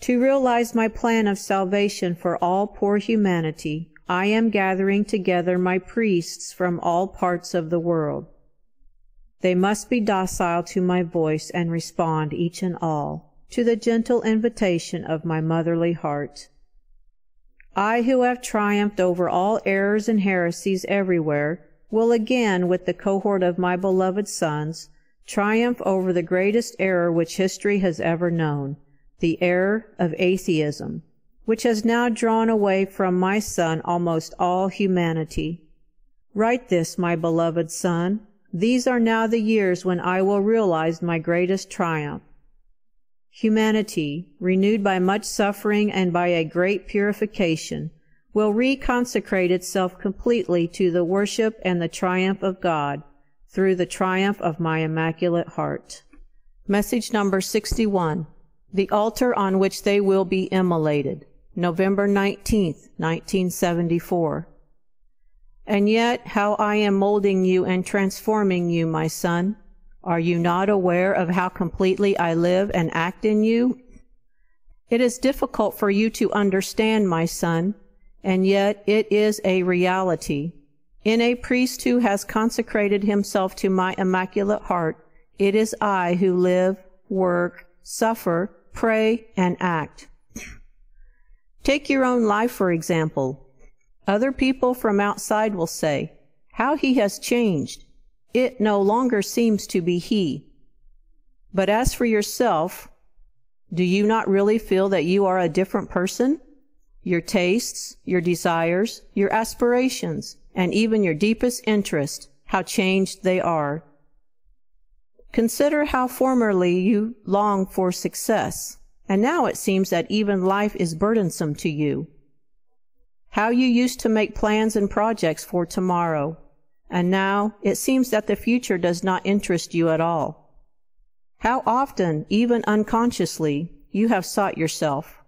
C: To realize my plan of salvation for all poor humanity, I am gathering together my priests from all parts of the world. They must be docile to my voice and respond, each and all, to the gentle invitation of my motherly heart. I, who have triumphed over all errors and heresies everywhere, will again, with the cohort of my beloved sons, triumph over the greatest error which history has ever known, the error of atheism, which has now drawn away from my son almost all humanity. Write this, my beloved son. These are now the years when I will realize my greatest triumph. Humanity, renewed by much suffering and by a great purification, will reconsecrate itself completely to the worship and the triumph of God through the triumph of my Immaculate Heart. Message number 61. The altar on which they will be immolated. November 19th, 1974. And yet how I am molding you and transforming you, my son. Are you not aware of how completely I live and act in you? It is difficult for you to understand, my son, and yet it is a reality. In a priest who has consecrated himself to my Immaculate Heart, it is I who live, work, suffer, pray, and act. Take your own life, for example. Other people from outside will say, how he has changed. It no longer seems to be he. But as for yourself, do you not really feel that you are a different person? Your tastes, your desires, your aspirations, and even your deepest interest, how changed they are. Consider how formerly you longed for success, and now it seems that even life is burdensome to you. How you used to make plans and projects for tomorrow, and now it seems that the future does not interest you at all. How often, even unconsciously, you have sought yourself.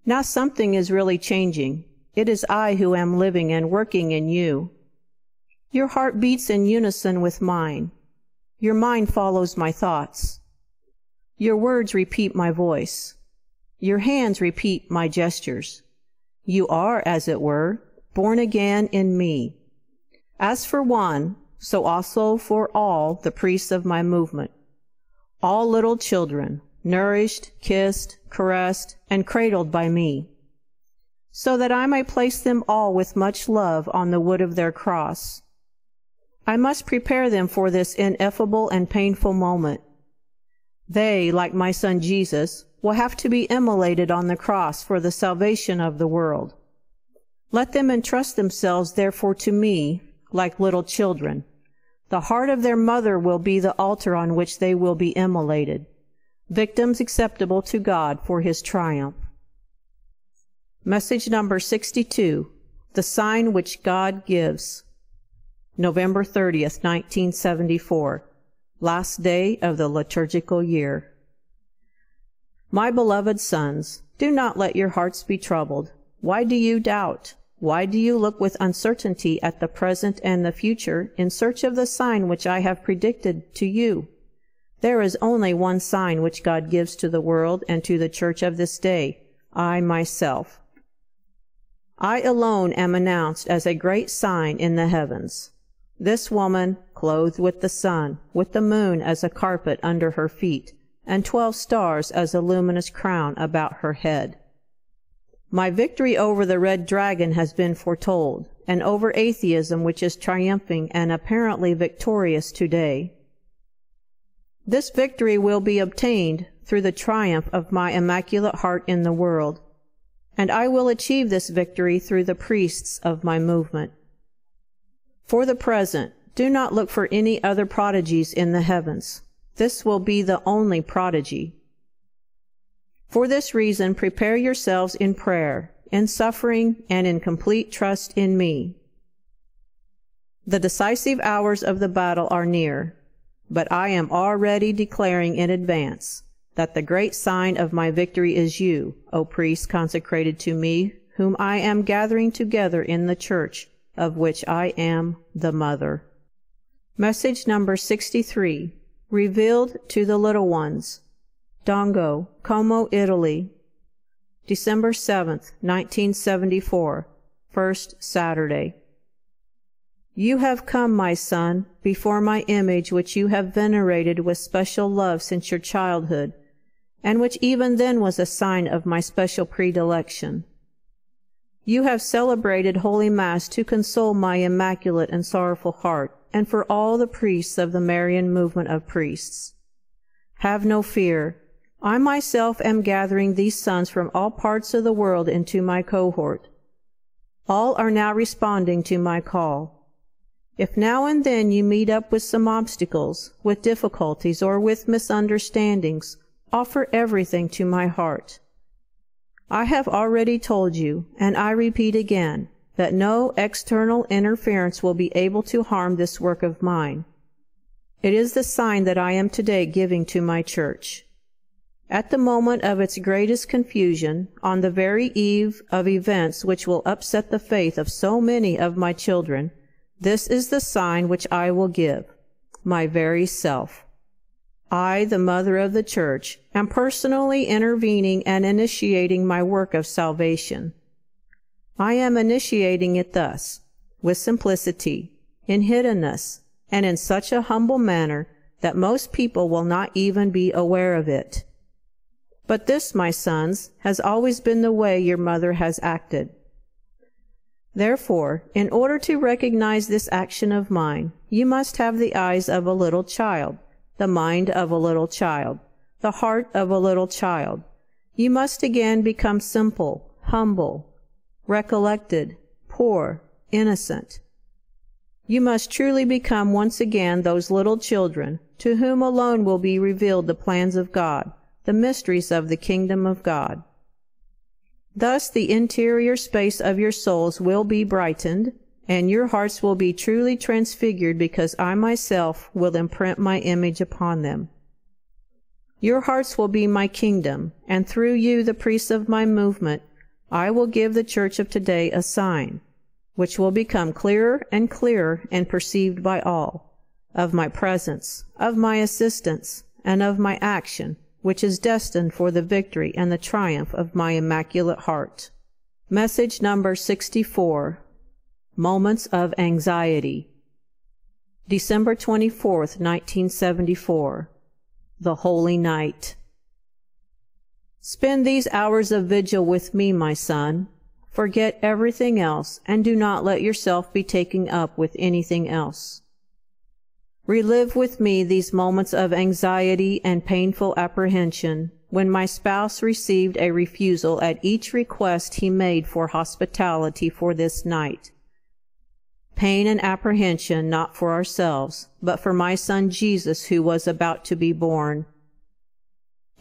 C: Now something is really changing. It is I who am living and working in you. Your heart beats in unison with mine. Your mind follows my thoughts. Your words repeat my voice. Your hands repeat my gestures. You are, as it were, born again in me. As for one, so also for all the priests of my movement. All little children, nourished, kissed, caressed, and cradled by me, so that I may place them all with much love on the wood of their cross. I must prepare them for this ineffable and painful moment. They, like my son Jesus, will have to be immolated on the cross for the salvation of the world. Let them entrust themselves therefore to me, like little children. The heart of their mother will be the altar on which they will be immolated, victims acceptable to God for his triumph. Message number 62. The sign which God gives. November 30th, 1974. Last day of the liturgical year. My beloved sons, do not let your hearts be troubled. Why do you doubt? Why do you look with uncertainty at the present and the future in search of the sign which I have predicted to you? There is only one sign which God gives to the world and to the Church of this day, I myself. I alone am announced as a great sign in the heavens. This woman, clothed with the sun, with the moon as a carpet under her feet, and 12 stars as a luminous crown about her head. My victory over the red dragon has been foretold, and over atheism, which is triumphing and apparently victorious today. This victory will be obtained through the triumph of my Immaculate Heart in the world, and I will achieve this victory through the priests of my movement. For the present, do not look for any other prodigies in the heavens. This will be the only prodigy. For this reason, prepare yourselves in prayer, in suffering, and in complete trust in me. The decisive hours of the battle are near, but I am already declaring in advance that the great sign of my victory is you, O priests consecrated to me, whom I am gathering together in the church, of which I am the mother. Message number 63, revealed to the little ones. Dongo, Como, Italy, December 7th, 1974, First Saturday. You have come, my son, before my image, which you have venerated with special love since your childhood, and which even then was a sign of my special predilection. You have celebrated Holy Mass to console my immaculate and sorrowful heart, and for all the priests of the Marian movement of priests. Have no fear. I myself am gathering these sons from all parts of the world into my cohort. All are now responding to my call. If now and then you meet up with some obstacles, with difficulties, or with misunderstandings, offer everything to my heart. I have already told you, and I repeat again, that no external interference will be able to harm this work of mine. It is the sign that I am today giving to my church. At the moment of its greatest confusion, on the very eve of events which will upset the faith of so many of my children, this is the sign which I will give, my very self. I, the Mother of the Church, am personally intervening and initiating my work of salvation. I am initiating it thus, with simplicity, in hiddenness, and in such a humble manner that most people will not even be aware of it. But this, my sons, has always been the way your mother has acted. Therefore, in order to recognize this action of mine, you must have the eyes of a little child, the mind of a little child, the heart of a little child. You must again become simple, humble, recollected, poor, innocent. You must truly become once again those little children to whom alone will be revealed the plans of God, the mysteries of the kingdom of God. Thus the interior space of your souls will be brightened, and your hearts will be truly transfigured, because I myself will imprint my image upon them. Your hearts will be my kingdom, and through you, the priests of my movement, I will give the Church of today a sign, which will become clearer and perceived by all, of my presence, of my assistance, and of my action, which is destined for the victory and the triumph of my Immaculate Heart. Message number 64. Moments of Anxiety. December 24th, 1974. The Holy Night. Spend these hours of vigil with me, my son. Forget everything else, and do not let yourself be taken up with anything else. Relive with me these moments of anxiety and painful apprehension, when my spouse received a refusal at each request he made for hospitality for this night. Pain and apprehension not for ourselves, but for my son Jesus, who was about to be born.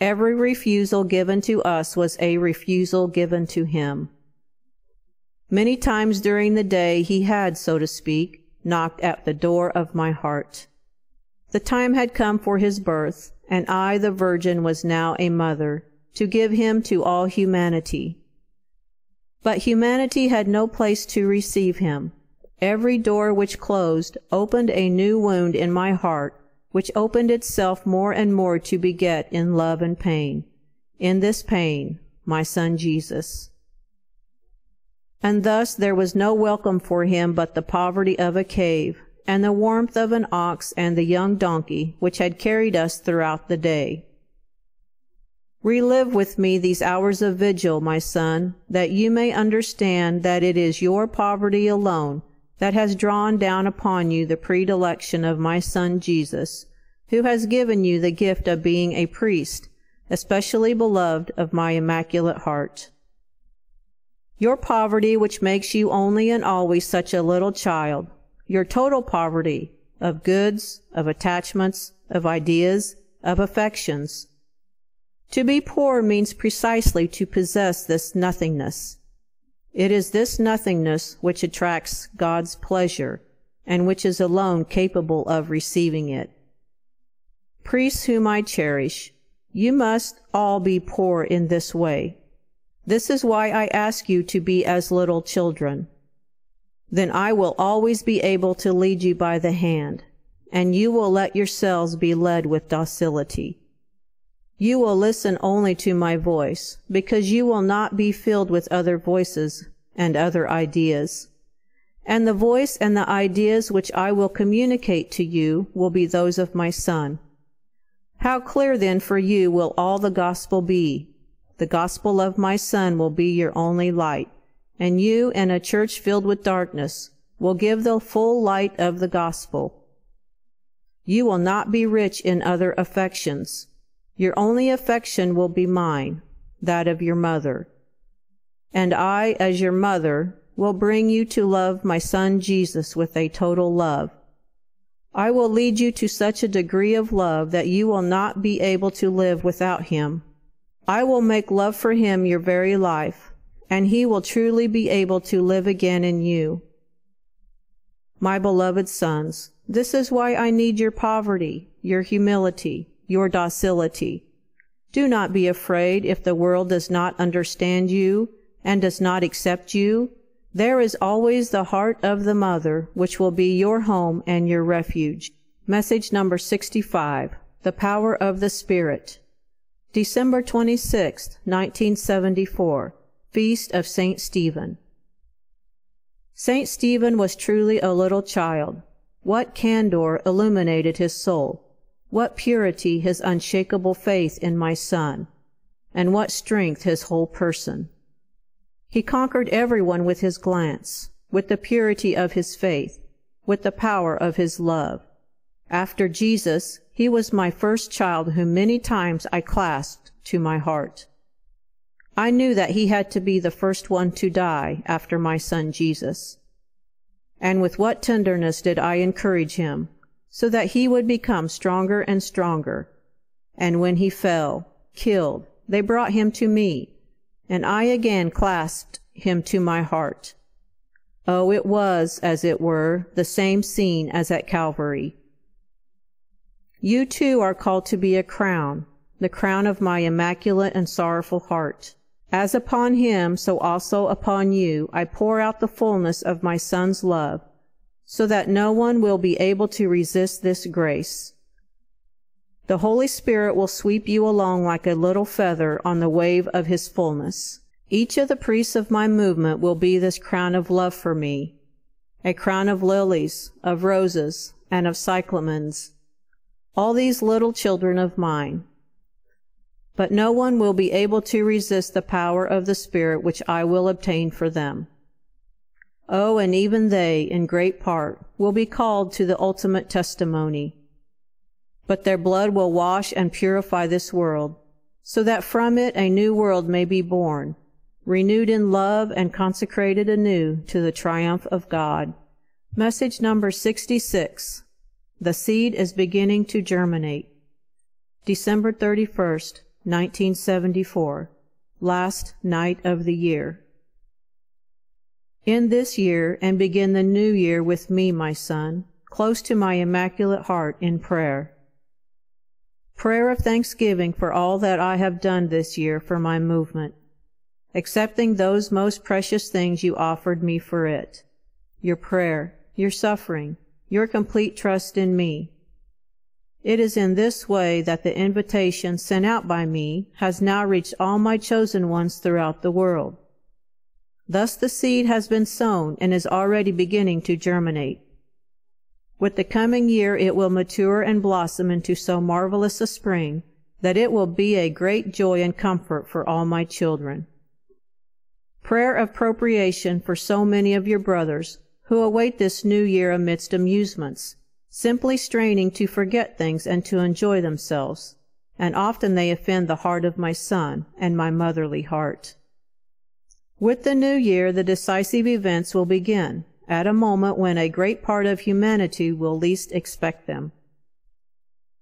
C: Every refusal given to us was a refusal given to him. Many times during the day he had, so to speak, knocked at the door of my heart. The time had come for his birth, and I, the Virgin, was now a mother, to give him to all humanity. But humanity had no place to receive him. Every door which closed opened a new wound in my heart, which opened itself more and more to beget in love and pain. In this pain, my son Jesus. And thus there was no welcome for him but the poverty of a cave, and the warmth of an ox and the young donkey which had carried us throughout the day. Relive with me these hours of vigil, my son, that you may understand that it is your poverty alone that has drawn down upon you the predilection of my son Jesus, who has given you the gift of being a priest, especially beloved of my Immaculate Heart. Your poverty, which makes you only and always such a little child, your total poverty of goods, of attachments, of ideas, of affections. To be poor means precisely to possess this nothingness. It is this nothingness which attracts God's pleasure, and which is alone capable of receiving it. Priests whom I cherish, you must all be poor in this way. This is why I ask you to be as little children. Then I will always be able to lead you by the hand, and you will let yourselves be led with docility. You will listen only to my voice, because you will not be filled with other voices and other ideas. And the voice and the ideas which I will communicate to you will be those of my Son. How clear then for you will all the gospel be? The gospel of my Son will be your only light, and you, in a church filled with darkness, will give the full light of the gospel. You will not be rich in other affections. Your only affection will be mine, that of your mother. And I, as your mother, will bring you to love my Son Jesus with a total love. I will lead you to such a degree of love that you will not be able to live without him. I will make love for him your very life, and he will truly be able to live again in you. My beloved sons, this is why I need your poverty, your humility, your docility. Do not be afraid if the world does not understand you and does not accept you. There is always the heart of the mother, which will be your home and your refuge. Message number 65, The Power of the Spirit. December 26, 1974, Feast of St. Stephen. St. Stephen was truly a little child. What candor illuminated his soul! What purity his unshakable faith in my Son! And what strength his whole person! He conquered everyone with his glance, with the purity of his faith, with the power of his love. After Jesus, he was my first child whom many times I clasped to my heart. I knew that he had to be the first one to die after my son Jesus. And with what tenderness did I encourage him, so that he would become stronger and stronger. And when he fell, killed, they brought him to me, and I again clasped him to my heart. Oh, it was, as it were, the same scene as at Calvary. You too are called to be a crown, the crown of my immaculate and sorrowful heart. As upon him, so also upon you, I pour out the fullness of my Son's love, so that no one will be able to resist this grace. The Holy Spirit will sweep you along like a little feather on the wave of his fullness. Each of the priests of my movement will be this crown of love for me, a crown of lilies, of roses, and of cyclamens, all these little children of mine. But no one will be able to resist the power of the Spirit which I will obtain for them. Oh, and even they, in great part, will be called to the ultimate testimony. But their blood will wash and purify this world, so that from it a new world may be born, renewed in love and consecrated anew to the triumph of God. Message number 66. The seed is beginning to germinate. December 31st, 1974, last night of the year. In this year, and begin the new year with me, my son, close to my Immaculate Heart in prayer. Prayer of thanksgiving for all that I have done this year for my movement, accepting those most precious things you offered me for it, your prayer, your suffering, your complete trust in me. It is in this way that the invitation sent out by me has now reached all my chosen ones throughout the world. Thus the seed has been sown and is already beginning to germinate. With the coming year it will mature and blossom into so marvelous a spring that it will be a great joy and comfort for all my children. Prayer of propitiation for so many of your brothers who await this new year amidst amusements, simply straining to forget things and to enjoy themselves, and often they offend the heart of my Son and my motherly heart. With the new year, the decisive events will begin, at a moment when a great part of humanity will least expect them.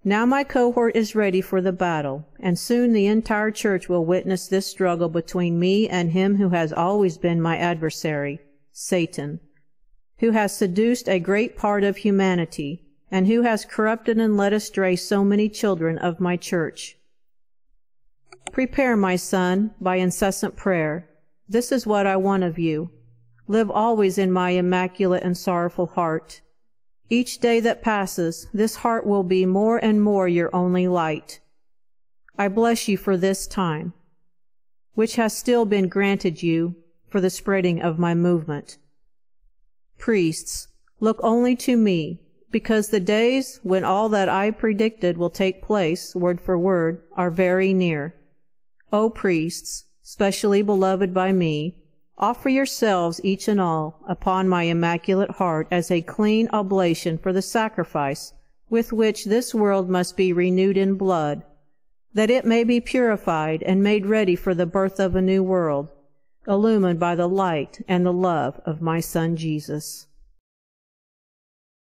C: Now my cohort is ready for the battle, and soon the entire church will witness this struggle between me and him who has always been my adversary, Satan, who has seduced a great part of humanity, and who has corrupted and led astray so many children of my church. Prepare, my son, by incessant prayer. This is what I want of you. Live always in my immaculate and sorrowful heart. Each day that passes, this heart will be more and more your only light. I bless you for this time, which has still been granted you for the spreading of my movement. Priests, look only to me, because the days when all that I predicted will take place, word for word, are very near. O priests, specially beloved by me, offer yourselves each and all upon my Immaculate Heart as a clean oblation for the sacrifice with which this world must be renewed in blood, that it may be purified and made ready for the birth of a new world, illumined by the light and the love of my Son Jesus.